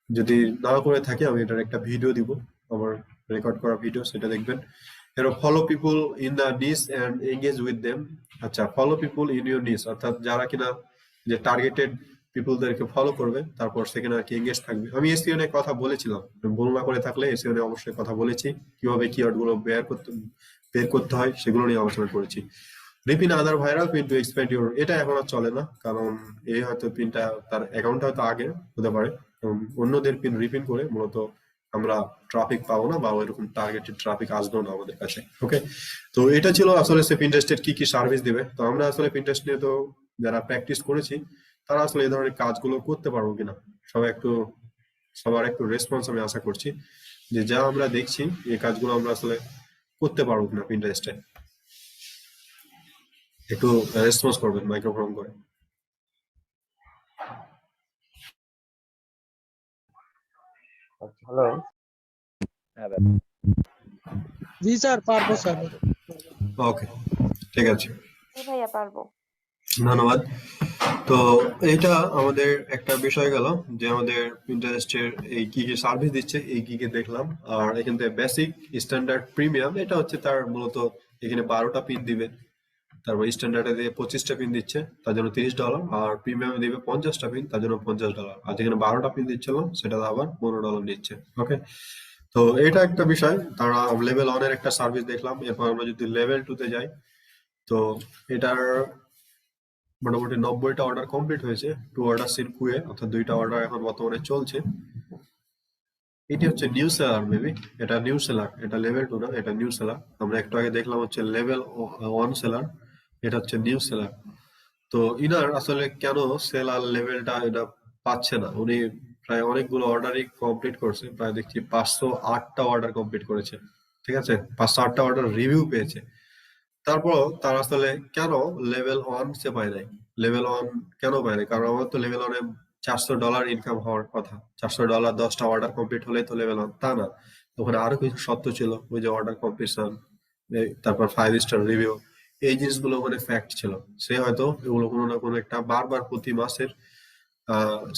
যদি না করে থাকি আমি এটার একটা ভিডিও দিব, আমার রেকর্ড করা ভিডিও, সেটা দেখবেন। এরপর ফলো পিপল ইন দা নিস এন্ড এঙ্গেজ উইথ দেম। আচ্ছা, ফলো পিপল ইন ইউর নিস, অর্থাৎ যারা কিনা যে টার্গেটেড পিপলদেরকে ফলো করবে, তারপর সেখানে আর কি এঙ্গেজ থাকবে। আমি এসইও নিয়ে কথা বলেছিলাম, ভুল না করে থাকলে এসইও নিয়ে অবশ্যই কথা বলেছি, কিভাবে কিওয়ার্ড গুলো বের করতে হয় সেগুলো নিয়ে আলোচনা করেছি। Repin other viral pin to expand your, এটা এখন আর চলে না, কারণ এই হয়তো পিনটা তার অ্যাকাউন্টটা হয়তো আগে হতে পারে। অন্যদের পিন রিপিন করে মূলত আমরা ট্রাফিক পাবো না, বা ওইরকম টার্গেটেড ট্রাফিক আসবেও না আমাদের কাছে। ওকে, তো এটা ছিল আসলে সে পিন্টারেস্টের কি কি সার্ভিস দিবে। তো আমরা আসলে পিন্টারেস্ট নিয়ে তো যারা প্র্যাকটিস করেছি তারা আসলে এই ধরনের কাজগুলো করতে পারবো কিনা, সবাই একটু, সবার একটু রেসপন্স আমি আশা করছি যে যা আমরা দেখছি এই কাজগুলো আমরা আসলে করতে পারবো কিনা পিন্টারেস্টে। একটু রেসপন্স করবেন মাইক্রোফোন করে। হ্যালো। হ্যাঁ ভাই। জি স্যার, পারবো স্যার। ওকে, ঠিক আছে, ভাইয়া পারবো। ধন্যবাদ। তো এইটা আমাদের একটা বিষয় গেল যে আমাদের পিন্টারেস্টের এই কি কি সার্ভিস দিচ্ছে এই কি কি দেখলাম। আর এখান থেকে বেসিক, স্ট্যান্ডার্ড, প্রিমিয়াম, এটা হচ্ছে তার মূলত এখানে 12টা পিন দিবে, তারপর স্ট্যান্ডার্ডে দিয়ে 25টা পিন দিচ্ছে, তার জন্য $30, আর প্রিমিয়ামে দিবে 50টা পিন, তার জন্য $50। আর যেখানে 12টা পিন দিচ্ছিল সেটা আবার $15 নিচ্ছে। ওকে, তো এটা একটা বিষয়। তারা লেভেল 1 এর একটা সার্ভিস দেখলাম। এরপর আমরা যদি লেভেল 2 তে যাই, তো এটার মোটামুটি 90টা অর্ডার কমপ্লিট হয়েছে, 2 অর্ডার ইন কুয়ে, অর্থাৎ 2টা অর্ডার এখন বর্তমানে চলছে। এটি হচ্ছে নিউ সেলার মেবি, এটা নিউ সেলার, এটা লেভেল 2 না, এটা নিউ সেলার। আমরা একটু আগে দেখলাম হচ্ছে লেভেল 1 সেলার, এটা হচ্ছে নিউ সেলার। তো ইনার আসলে কেন সেলার লেভেলটা এটা পাচ্ছে না, উনি প্রায় অনেকগুলো অর্ডারই কমপ্লিট করছে, প্রায় দেখছি 508টা অর্ডার কমপ্লিট করেছে, ঠিক আছে, 508টা অর্ডার রিভিউ পেয়েছে। তারপর তার আসলে কেন লেভেল 1 সে পায় নাই, লেভেল 1 কেন পায় নাই? কারণ আমার তো লেভেল 1 এ $400 ইনকাম হওয়ার কথা, $400 10টা অর্ডার কমপ্লিট হলেই তো লেভেল 1, তা না। ওখানে আরো কিছু শর্ত ছিল, ওই যে অর্ডার কমপ্লিশন, তারপর 5 স্টার রিভিউ, এই জিনিসগুলো ওখানে ফ্যাক্ট ছিল। সে হয়তো এগুলো কোনো না কোনো একটা বারবার প্রতি মাসের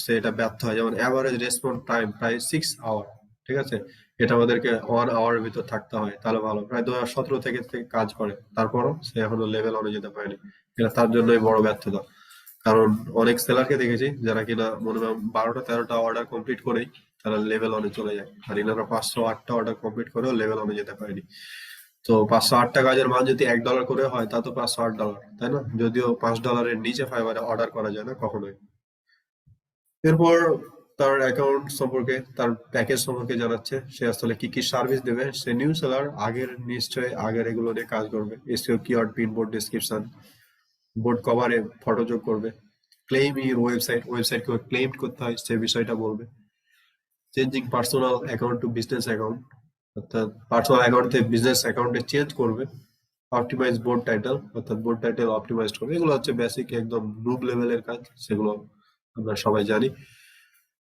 সে এটা ব্যর্থ হয়। যেমন অ্যাভারেজ রেসপন্স টাইম প্রায় 6 আওয়ার, ঠিক আছে, এটা আমাদেরকে 1 আওয়ারের ভিতর থাকতে হয়, তাহলে ভালো। প্রায় 2017 থেকে কাজ করে, তারপরও সে এখনো লেভেল অনে যেতে পারেনি। এটা তার জন্যই বড় ব্যর্থতা। কারণ অনেক সেলারকে দেখেছি যারা কিনা মনে হয় 12টা 13টা অর্ডার কমপ্লিট করেই তারা লেভেল অনে চলে যায়, আর এনারা 508টা অর্ডার কমপ্লিট করেও লেভেল অনে যেতে পারেনি। তো 508টা কাজের মান যদি $1 করে হয়, তা তো $508, তাই না? যদিও $5 নিচে ফাইবারে অর্ডার করা যায় না কখনোই। এরপর তার অ্যাকাউন্ট সম্পর্কে, তার প্যাকেজ সম্পর্কে জানাচ্ছে, সে আসলে কি কি সার্ভিস দেবে। সে নিউ সেলার, আগের নিশ্চয়ই আগের এগুলো নিয়ে কাজ করবে, SEO keyword, pin board description, board কভারে ফটো যোগ করবে, ক্লেম ইউর ওয়েবসাইট কিভাবে ক্লেম করতে হয় সে বিষয়টা বলবে, changing personal account to business account, অর্থাৎ পার্সোনাল অ্যাকাউন্ট থেকে বিজনেস অ্যাকাউন্টে চেঞ্জ করবে, অপটিমাইজ বোর্ড টাইটেল, অর্থাৎ বোর্ড টাইটেল অপটিমাইজ করবে। এগুলো হচ্ছে বেসিক একদম নুব লেভেলের কাজ, সেগুলো আমরা সবাই জানি।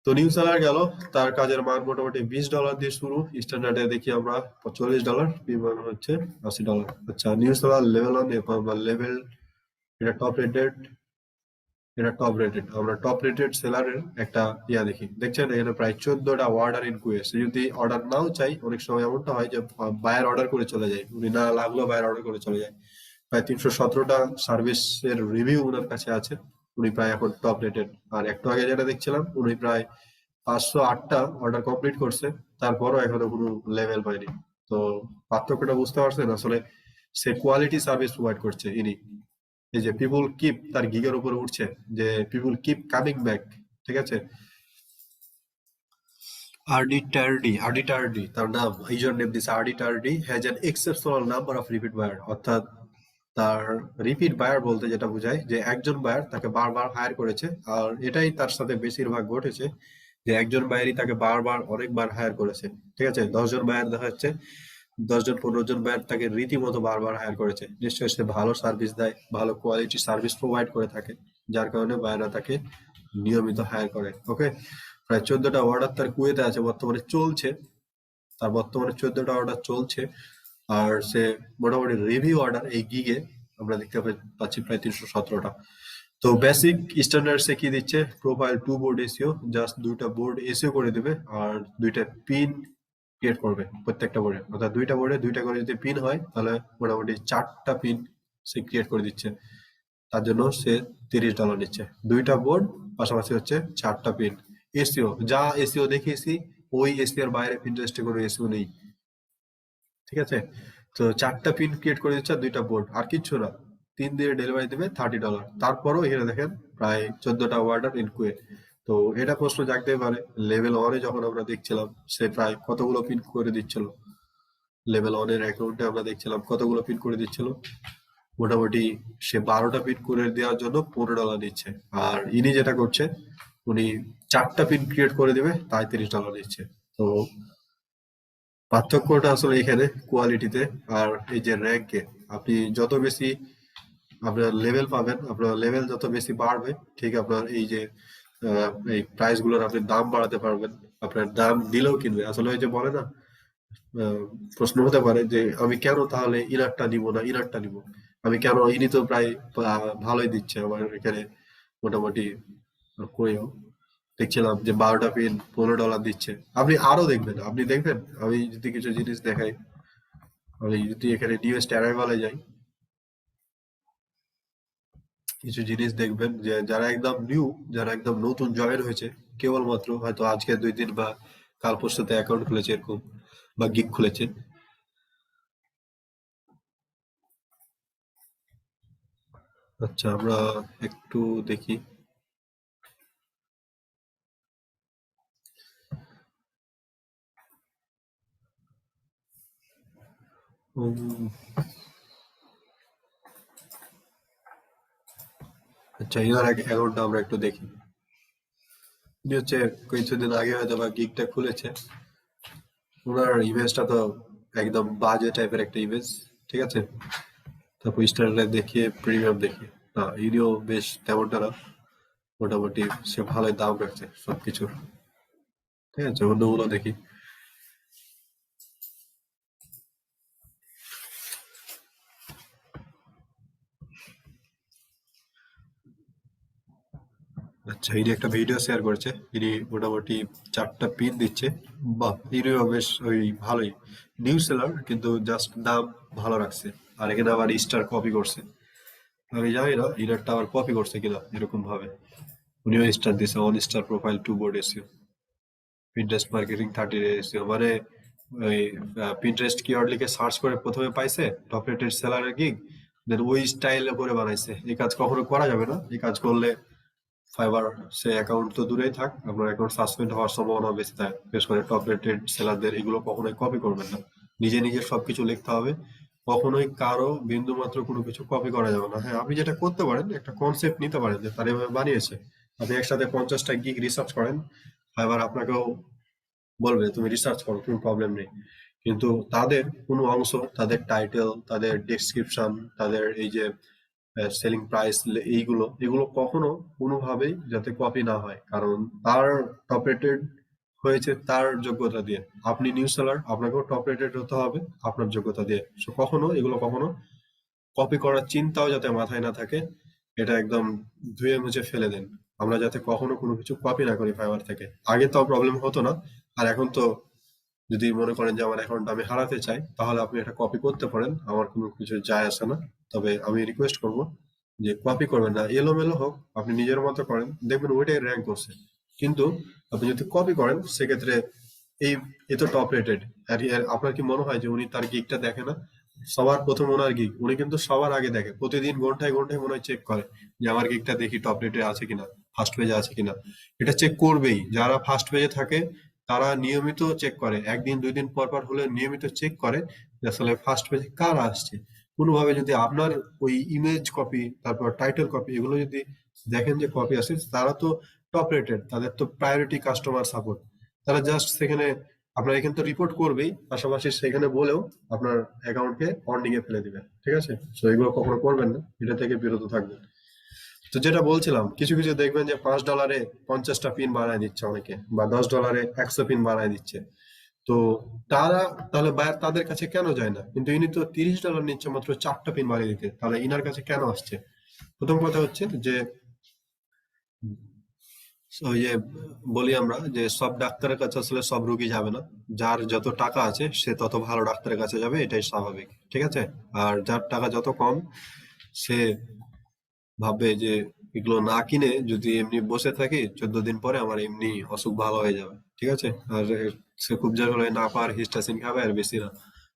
তো নিউ সেলার গেল, তার কাজের মান মোটামুটি $20 দিয়ে শুরু, স্ট্যান্ডার্ডে দেখি আমরা $40, বিমান হচ্ছে $80। আচ্ছা, নিউ সেলার লেভেল 1 বা লেভেল, এটা টপ রেটেড, এটা টপ রেটেড। আমরা টপ রেটেড সেলারের একটা দেখি, দেখছেন এখানে প্রায় 14টা অর্ডার ইন কুয়েস। যদি অর্ডার নাও চাই, অনেক সময় এমনটা হয় যে বায়ার অর্ডার করে চলে যায়, উনি না লাগলেও বায়ার অর্ডার করে চলে যায়। প্রায় 317টা সার্ভিসের রিভিউ ওনার কাছে আছে, উনি প্রায় এখন টপ রেটেড। আর একটু আগে যেটা দেখছিলাম, উনি প্রায় 508টা অর্ডার কমপ্লিট করছে, তারপরও এখনো কোনো লেভেল পায়নি। তো পার্থক্যটা বুঝতে পারছেন? আসলে সে কোয়ালিটি সার্ভিস প্রোভাইড করছে ইনি। এই যে পিপুল কিপ তার গিগের উপরে উঠছে, যে পিপুল কিপ কামিং ব্যাক, ঠিক আছে। আরডি টার্ডি তার নাম, ইউজার নেম দিছে আরডি টার্ডি, has an exceptional number of repeat buyer. অর্থাৎ তার রিপিট বায়ার বলতে যেটা বোঝায় যে একজন বায়ার তাকে বারবার হায়ার করেছে, আর এটাই তার সাথে বেশিরভাগ ঘটেছে, যে একজন বায়ারই তাকে বারবার অনেকবার হায়ার করেছে, ঠিক আছে। 10জন বায়ার দেখা যাচ্ছে, 10 জন 15জন বায়ার তাকে রীতিমতো বারবার হায়ার করেছে। নিশ্চয়ই সে ভালো সার্ভিস দেয়, ভালো কোয়ালিটি সার্ভিস প্রোভাইড করে থাকে, যার কারণে বায়াররা তাকে নিয়মিত হায়ার করে। ওকে, প্রায় 14টা অর্ডার তার কুয়েতে আছে, বর্তমানে চলছে, তার বর্তমানে 14টা অর্ডার চলছে। আর সে মোটামুটি রিভিউ অর্ডার এই গিগে আমরা দেখতে পাচ্ছি প্রায় 317টা। তো বেসিক স্ট্যান্ডার্ড সে কি দিচ্ছে, প্রোফাইল 2 বোর্ড এসিও, জাস্ট 2টা বোর্ড এসিও করে দেবে, আর 2টা পিন ক্রিয়েট করবে প্রত্যেকটা বোর্ডে, অর্থাৎ 2টা বোর্ডে 2টা করে যদি পিন হয়, তাহলে মোটামুটি 4টা পিন সে ক্রিয়েট করে দিচ্ছে। তার জন্য সে $30 নিচ্ছে, 2টা বোর্ড পাশাপাশি হচ্ছে 4টা পিন। এসিও যা এসিও দেখিয়েছি, ওই এসিওর বাইরে পিন্টারেস্টে কোনো এসিও নেই, ঠিক আছে। তো 4টা পিন ক্রিয়েট করে দিচ্ছে, 2টা বোর্ড, আর কিচ্ছু না। 3 দিয়ে ডেলিভারি দেবে $30। তারপরও এখানে দেখেন প্রায় 14টা অর্ডার ইন কুয়ে। তো এটা প্রশ্ন জাগতে পারে, লেভেল 1 এ যখন আমরা দেখছিলাম সে প্রায় কতগুলো পিন করে দিচ্ছিল, লেভেল 1 এর অ্যাকাউন্টে আমরা দেখছিলাম কতগুলো পিন করে দিচ্ছিল, মোটামুটি সে 12টা পিন করে দেওয়ার জন্য $15 নিচ্ছে। আর ইনি যেটা করছে, উনি 4টা পিন ক্রিয়েট করে দেবে, তাই $30 নিচ্ছে। তো পার্থক্যটা আসলে এখানে কোয়ালিটিতে আর এই যে র্যাঙ্কে। আপনি যত বেশি আপনার লেভেল পাবেন, আপনার লেভেল যত বেশি বাড়বে, ঠিক আপনার এই যে এই প্রাইস গুলোর আপনি দাম বাড়াতে পারবেন, আপনার দাম দিলেও কিনবে। আসলে ওই যে বলে না, আহ, প্রশ্ন হতে পারে যে আমি কেন তাহলে ইনারটা নিব না ইনারটা নিব, আমি কেন, ইনি তো প্রায় ভালোই দিচ্ছে আমার এখানে মোটামুটি। কইও দেখছিলাম যে 12টা পিন $15 দিচ্ছে। আপনি আরো দেখবেন, আপনি দেখবেন, আমি যদি কিছু জিনিস দেখাই, আমি যদি এখানে নিউয়েস্ট অ্যারাইভালে যাই, কিছু জিনিস দেখবেন যে যারা একদম নিউ, যারা একদম নতুন জয়েন হয়েছে, কেবলমাত্র হয়তো আজকে 2 দিন বা কাল পরশুতে অ্যাকাউন্ট খুলেছে এরকম, বা গিগ খুলেছে, আচ্ছা, আমরা একটু দেখি। উম, আচ্ছা, ইনার অ্যাকাউন্টটা আমরা একটু দেখি। ইনি হচ্ছে কিছুদিন আগে হয়তো বা গিগটা খুলেছে। ওনার ইমেজটা তো একদম বাজে টাইপের একটা ইমেজ, ঠিক আছে। তারপর স্টারলাইট দেখিয়ে প্রিমিয়াম দেখিয়ে, না ইনিও বেশ তেমনটা না, মোটামুটি সে ভালোই দাম রাখছে সবকিছুর, ঠিক আছে। অন্যগুলো দেখি। আচ্ছা, ইনি একটা ভিডিও শেয়ার করেছে। ইনি মোটামুটি 4টা পিন দিচ্ছে। বাহ, ইনিও বেশ ওই ভালোই নিউ সেলার, কিন্তু জাস্ট দাম ভালো রাখছে। আর এখানে আবার স্টার কপি করছে। আমি জানি না ইনারটা আবার কপি করছে কিনা এরকম ভাবে। উনিও স্টার দিছে, on star profile 2 board SEO, Pinterest marketing 30 SEO. মানে ওই পিন্টারেস্ট কিওয়ার্ড লিখে সার্চ করে প্রথমে পাইছে টপ রেটেড সেলারের গিগ, দেন ওই স্টাইলে করে বানাইছে। এই কাজ কখনো করা যাবে না। এই কাজ করলে ফাইবার সে অ্যাকাউন্ট তো দূরেই থাক, আপনার অ্যাকাউন্ট সাসপেন্ড হওয়ার সম্ভাবনা বেশি থাকে। বিশেষ করে টপ রেটেড সেলারদের এগুলো কখনোই কপি করবেন না। নিজে নিজে সবকিছু লিখতে হবে। কখনোই কারো বিন্দু মাত্র কোনো কিছু কপি করা যাবে না। হ্যাঁ, আপনি যেটা করতে পারেন, একটা কনসেপ্ট নিতে পারেন যে তারা এভাবে বানিয়েছে। আপনি একসাথে 50টা গিগ রিসার্চ করেন, ফাইবার আপনাকেও বলবে তুমি রিসার্চ করো, কোনো প্রবলেম নেই। কিন্তু তাদের কোনো অংশ, তাদের টাইটেল, তাদের ডেসক্রিপশন, তাদের এই যে সেলিং প্রাইস, এইগুলো এগুলো কখনো কোনোভাবেই যাতে কপি না হয়। কারণ তার টপ রেটেড হয়েছে তার যোগ্যতা দিয়ে। আপনি নিউ সেলার, আপনাকেও টপ রেটেড হতে হবে আপনার যোগ্যতা দিয়ে। সো কখনো এগুলো কখনো কপি করার চিন্তাও যাতে মাথায় না থাকে, এটা একদম ধুয়ে মুছে ফেলে দেন। আমরা যাতে কখনো কোনো কিছু কপি না করি ফাইবার থেকে। আগে তো প্রবলেম হতো না, আর এখন তো যদি মনে করেন যে আমার অ্যাকাউন্ট আমি হারাতে চাই, তাহলে আপনি এটা কপি করতে পারেন, আমার কোনো কিছু যায় আসে না। তবে আমি রিকোয়েস্ট করব যে কপি করবেন না, এলোমেলো হোক, আপনি নিজের মতো করেন, দেখবেন ওইটাই র্যাঙ্ক করছে। কিন্তু আপনি যদি কপি করেন সেক্ষেত্রে এই এ তো টপ রেটেড, আর আপনার কি মনে হয় যে উনি তার গিগটা দেখে না? সবার প্রথম ওনার গিগ উনি কিন্তু সবার আগে দেখে, প্রতিদিন ঘন্টায় ঘন্টায় মনে হয় চেক করে যে আমার গিগটা দেখি টপ রেটে আছে কিনা, ফার্স্ট পেজে আছে কিনা। এটা চেক করবেই। যারা ফার্স্ট পেজে থাকে তারা নিয়মিত চেক করে, একদিন 2 দিন পর পর হলে নিয়মিত চেক করে যে আসলে ফার্স্ট পেজে কারা আসছে। কোনোভাবে যদি আপনার ওই ইমেজ কপি, তারপর টাইটেল কপি, এগুলো যদি দেখেন যে কপি আসে, তারা তো টপ রেটেড, তাদের তো প্রায়োরিটি কাস্টমার সাপোর্ট। তারা জাস্ট সেখানে আপনার এখানে তো রিপোর্ট করবেই, পাশাপাশি সেখানে বলেও আপনার অ্যাকাউন্টকে অর্নিং এ ফেলে দিবে, ঠিক আছে। তো এগুলো কখনো করবেন না, এটা থেকে বিরত থাকবেন। তো যেটা বলছিলাম, কিছু কিছু দেখবেন যে $5 50টা পিন বানায় দিচ্ছে অনেকে, বা $10 100 পিন বানায় দিচ্ছে। তো তারা, তাহলে বায়ার তাদের কাছে কেন যায় না? কিন্তু ইনি তো $30 নিচ্ছে মাত্র 4টা পিন বানিয়ে দিতে, তাহলে ইনার কাছে কেন আসছে? প্রথম কথা হচ্ছে যে ওই যে বলি আমরা যে সব ডাক্তারের কাছে আসলে সব রোগী যাবে না। যার যত টাকা আছে সে তত ভালো ডাক্তারের কাছে যাবে, এটাই স্বাভাবিক, ঠিক আছে। আর যার টাকা যত কম, সে ভাববে যে এগুলো না কিনে যদি এমনি বসে থাকি 14 দিন পরে আমার এমনি অসুখ ভালো হয়ে যাবে, ঠিক আছে। আর সে খুব জোর হলে না পার হিস্টাসিন খাবে, আর বেশি না।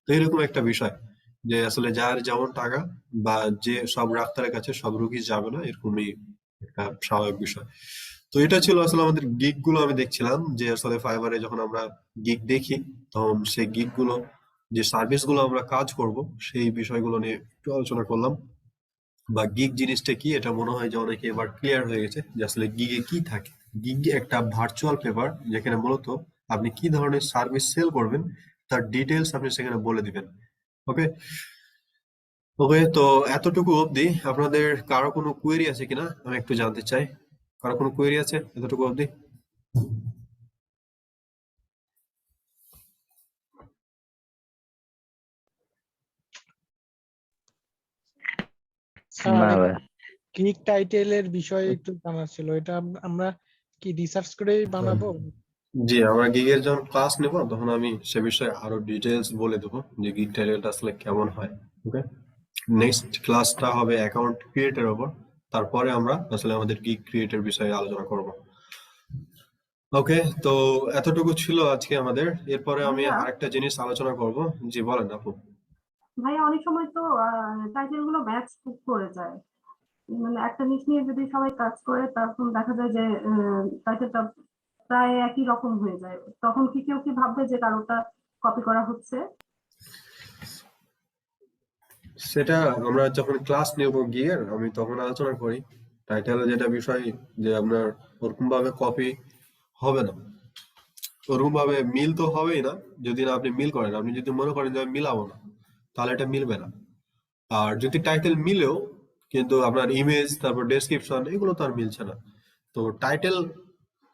তো এরকম একটা বিষয় যে আসলে যার যেমন টাকা, বা যে সব ডাক্তারের কাছে সব রুগী যাবে না, এরকমই একটা স্বাভাবিক বিষয়। তো এটা ছিল আসলে আমাদের গিগ গুলো। আমি দেখছিলাম যে আসলে ফাইবারে যখন আমরা গিগ দেখি, তখন সেই গিগ গুলো, যে সার্ভিস গুলো আমরা কাজ করব, সেই বিষয়গুলো নিয়ে একটু আলোচনা করলাম। বা গিগ জিনিসটা কি, এটা মনে হয় যে অনেকে এবার ক্লিয়ার হয়ে গেছে যে আসলে গিগে কি থাকে। গিগ একটা ভার্চুয়াল পেপার, যেখানে মূলত আপনি কি ধরনের সার্ভিস সেল করবেন তার ডিটেলস আপনি সেখানে বলে দিবেন। ওকে, ওকে। তো এতটুকু অবধি আপনাদের কারো কোনো কোয়েরি আছে কিনা আমি একটু জানতে চাই। কারো কোনো কোয়েরি আছে এতটুকু অবধি? স্যার না আরেক ভাই। ক্লিক টাইটেলের বিষয়ে একটু জানার ছিল, এটা আমরা কি রিসার্চ করেই বানাবো? জি, আমরা গিগের যখন ক্লাস নেব তখন আমি সে বিষয়ে আরো ডিটেলস বলে দেবো যে গিগ টাইটেলটা আসলে কেমন হয়। ওকে, নেক্সট ক্লাসটা হবে অ্যাকাউন্ট ক্রিয়েটের ওপর। তারপরে আমরা আসলে আমাদের গিগ ক্রিয়েটের বিষয়ে আলোচনা করব। ওকে, তো এতটুকু ছিল আজকে আমাদের। এরপরে আমি ভাইয়া আরেকটা জিনিস আলোচনা করব। জি বলেন আপু। ভাইয়া অনেক সময় তো টাইটেল গুলো ম্যাচ করে যায়। মানে একটা জিনিস নিয়ে যদি সবাই কাজ করে তখন দেখা যায় যে টাইটেলটা প্রায় একই রকম হয়ে যায়, তখন কি কেউ কি ভাববে যে কারোটা কপি করা হচ্ছে? সেটা আমরা যখন ক্লাস নেব গিয়ে আমি তখন আলোচনা করি। টাইটেল যেটা বিষয় যে আপনার ওরকম ভাবে কপি হবে না, ওরকম ভাবে মিল তো হবেই না। যদি না আপনি মিল করেন, আপনি যদি মনে করেন যে আমি মিলাবো না, তাহলে এটা মিলবে না। আর যদি টাইটেল মিলেও কিন্তু আপনার ইমেজ তারপর ডেসক্রিপশন এগুলো তো আর মিলছে না। তো টাইটেল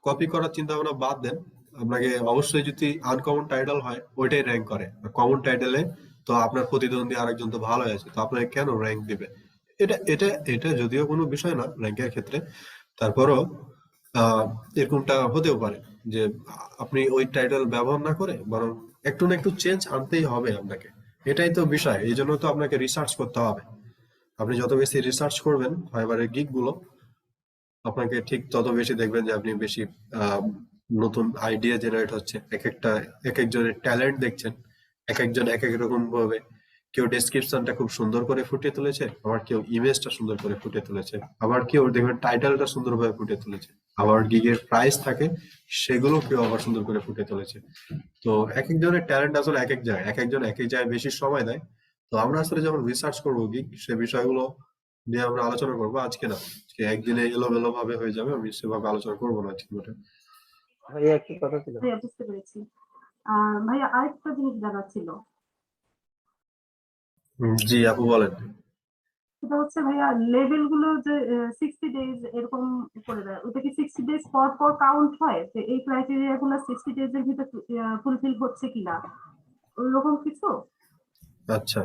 কপি করার চিন্তা ভাবনা বাদ দেন। আপনাকে অবশ্যই যদি আনকমন টাইটেল হয় ওইটাই র্যাঙ্ক করে। কমন টাইটেলে তো আপনার প্রতিদ্বন্দ্বী আরেকজন তো ভালো আছে, তো আপনাকে কেন র্যাঙ্ক দিবে? এটা এটা এটা যদিও কোনো বিষয় না র্যাঙ্কের ক্ষেত্রে, তারপরও এরকমটা হতেও পারে যে আপনি ওই টাইটেল ব্যবহার না করে বরং একটু না একটু চেঞ্জ আনতেই হবে আপনাকে। এটাই তো বিষয়, এই জন্য তো আপনাকে রিসার্চ করতে হবে। আপনি যত বেশি রিসার্চ করবেন ফাইবারের গিগ গুলো, আপনাকে ঠিক তত বেশি দেখবেন যে আপনি বেশি আহ, নতুন আইডিয়া জেনারেট হচ্ছে। এক একজনের ট্যালেন্ট দেখছেন, এক একজন এক এক রকম ভাবে। কেউ ডেসক্রিপশনটা খুব সুন্দর করে ফুটিয়ে তুলেছে, আবার কেউ ইমেজটা সুন্দর করে ফুটিয়ে তুলেছে, আবার কেউ দেখবেন টাইটেলটা সুন্দরভাবে ফুটিয়ে তুলেছে, আবার গিগের প্রাইস থাকে সেগুলো কেউ আবার সুন্দর করে ফুটিয়ে তুলেছে। তো এক একজনের ট্যালেন্ট আসলে এক এক জায়গায়, এক একজন এক এক জায়গায় বেশি সময় দেয়। তো আমরা আসলে যখন রিসার্চ করবো গিগ, সে বিষয়গুলো নিয়ে আমরা আলোচনা করবো। আজকে না, আজকে একদিনে এলোমেলো ভাবে হয়ে যাবে, আমি সেভাবে আলোচনা করবো না আজকে মোটে। ভাইয়া একটি কথা ছিল। ভাইয়া বুঝতে পেরেছি। ভাইয়া আরেকটা জিনিস জানার ছিল, জি আপু বলেন। সেটা হচ্ছে ভাইয়া লেভেল গুলো যে 60 ডেজ এরকম করে দেয়, ওটা কি 60 ডেজ পর পর কাউন্ট হয় যে এই ক্রাইটেরিয়া গুলো 60 ডেজ এর ভিতর ফুলফিল হচ্ছে কিনা, ওইরকম কিছু? আচ্ছা,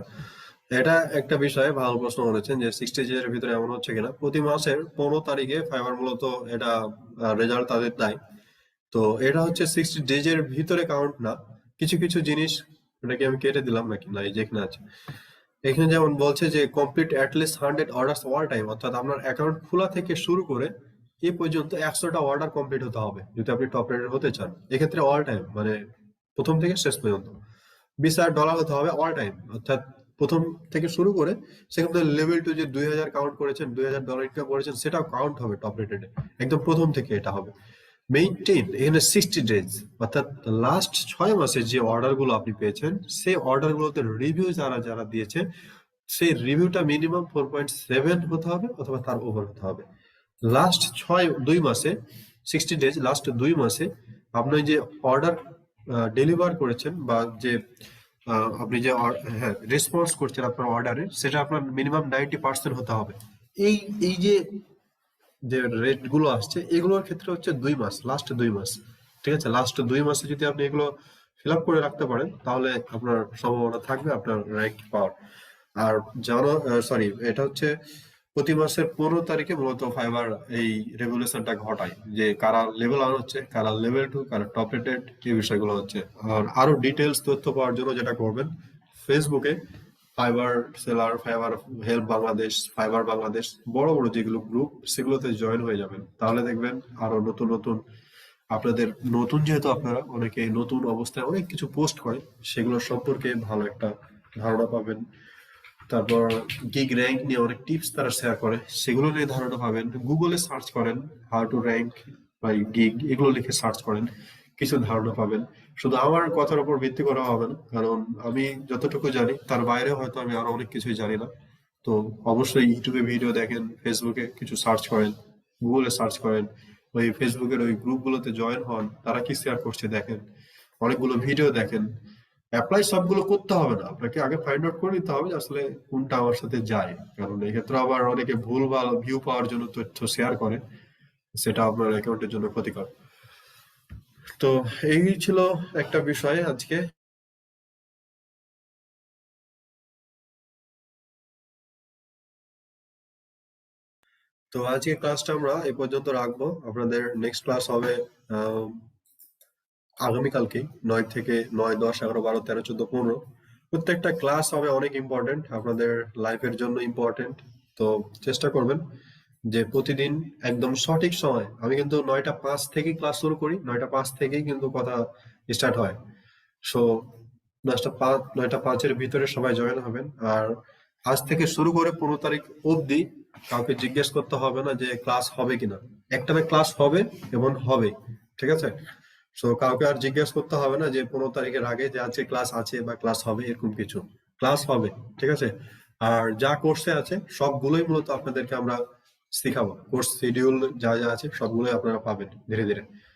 এটা একটা বিষয় ভালো প্রশ্ন করেছেন যে 60 এর ভিতরে এমন হচ্ছে কিনা। প্রতি মাসের 15 তারিখে ফাইবার মূলত এটা রেজাল্ট তাদের দেয়। তো এটা হচ্ছে 60 ডেজ এর ভিতরে কাউন্ট না। কিছু কিছু জিনিস, এটাকে আমি কেটে দিলাম নাকি, না এই যে এখানে আছে। এখানে যেমন বলছে যে complete at least 100 orders all time, অর্থাৎ আপনার অ্যাকাউন্ট খোলা থেকে শুরু করে এই পর্যন্ত 100টা অর্ডার কমপ্লিট হতে হবে যদি আপনি টপ রেটেড হতে চান। এক্ষেত্রে অল টাইম মানে প্রথম থেকে শেষ পর্যন্ত $20,000 হতে হবে অল টাইম, অর্থাৎ প্রথম থেকে শুরু করে সেখান থেকে লেভেল টু যে 2000 কাউন্ট করেছেন, $2,000 ইনকাম করেছেন, সেটাও কাউন্ট হবে টপ রেটেড। একদম প্রথম থেকে এটা হবে। মেইনটেইন এখানে 60 ডেজ, অর্থাৎ লাস্ট 6 মাসে যে অর্ডার গুলো আপনি পেয়েছেন সেই অর্ডার গুলোতে রিভিউ যারা যারা দিয়েছে সেই রিভিউটা মিনিমাম 4.7 হতে হবে অথবা তার ওভার হতে হবে। লাস্ট 2 মাসে 60 ডেজ, লাস্ট 2 মাসে আপনি যে অর্ডার ডেলিভার করেছেন বা যে আপনি যে হ্যাঁ রেসপন্স করছেন আপনার অর্ডারে, সেটা আপনার মিনিমাম 90% হতে হবে। এই এই যে যে রেট গুলো আসছে এগুলোর ক্ষেত্রে হচ্ছে 2 মাস, লাস্ট 2 মাস। ঠিক আছে, লাস্ট 2 মাসে যদি আপনি এগুলো ফিল আপ করে রাখতে পারেন তাহলে আপনার সম্ভাবনা থাকবে আপনার র্যাঙ্ক পাওয়ার। আর জানো, সরি, এটা হচ্ছে প্রতি মাসের 15 তারিখে মূলত ফাইবার এই রেগুলেশনটা ঘটায় যে কারা লেভেল 1 হচ্ছে, কারা লেভেল 2, কারা টপ রেটেড, এই বিষয়গুলো হচ্ছে। আর আরো ডিটেলস তথ্য পাওয়ার জন্য যেটা করবেন, ফেসবুকে fibre seller, fibre help Bangladesh, fibre Bangladesh, বড় বড় যেগুলো গ্রুপ সেগুলোতে জয়েন হয়ে যাবেন। তাহলে দেখবেন আরো নতুন নতুন আপনাদের, নতুন যেহেতু আপনারা অনেকে নতুন অবস্থায় অনেক কিছু পোস্ট করে, সেগুলো সম্পর্কে ভালো একটা ধারণা পাবেন। তারপর গিগ র্যাঙ্ক নিয়ে অনেক টিপস তারা শেয়ার করে, সেগুলো নিয়ে ধারণা পাবেন। গুগলে সার্চ করেন how to rank by gig, এগুলো লিখে সার্চ করেন, কিছু ধারণা পাবেন। শুধু আমার কথার উপর ভিত্তি করা হবে না, কারণ আমি যতটুকু জানি তার বাইরে হয়তো আমি আরো অনেক কিছুই জানি না। তো অবশ্যই ইউটিউবে ভিডিও দেখেন, ফেসবুকে কিছু সার্চ করেন, গুগলে সার্চ করেন, ওই ফেসবুকের ওই গ্রুপগুলোতে জয়েন হন, তারা কি শেয়ার করছে দেখেন, অনেকগুলো ভিডিও দেখেন। অ্যাপ্লাই সবগুলো করতে হবে না, আপনাকে আগে ফাইন্ড আউট করে নিতে হবে যে আসলে কোনটা আমার সাথে যায়। কারণ এক্ষেত্রে আবার অনেকে ভুল বা ভিউ পাওয়ার জন্য তথ্য শেয়ার করে, সেটা আপনার অ্যাকাউন্টের জন্য ক্ষতিকর। তো এই ছিল একটা বিষয় আজকে। তো আজকে ক্লাসটা আমরা এই পর্যন্ত রাখবো। আপনাদের নেক্সট ক্লাস হবে আহ আগামীকালকে 9 থেকে 9, 10, 11, 12, 13, 14, 15। প্রত্যেকটা ক্লাস হবে অনেক ইম্পর্টেন্ট, আপনাদের লাইফের জন্য ইম্পর্টেন্ট। তো চেষ্টা করবেন যে প্রতিদিন একদম সঠিক সময়, আমি কিন্তু 9টা 5 থেকে ক্লাস শুরু করি, 9টা 5 থেকেই কিন্তু কথা স্টার্ট হয়। সো 9টা 5 এর ভিতরে সবাই জয়েন হবেন। আর আজ থেকে শুরু করে 15 তারিখ অবধি কাউকে জিজ্ঞেস করতে হবে না যে ক্লাস হবে কিনা, একটানা ক্লাস হবে এবং হবে, ঠিক আছে? সো কাউকে আর জিজ্ঞেস করতে হবে না যে 15 তারিখের আগে যে আজকে ক্লাস আছে বা ক্লাস হবে, এরকম কিছু। ক্লাস হবে, ঠিক আছে? আর যা কোর্সে আছে সবগুলোই মূলত আপনাদেরকে আমরা শেখাবো, কোর্স শিডিউল যা যা আছে সবগুলোই আপনারা পাবেন ধীরে ধীরে।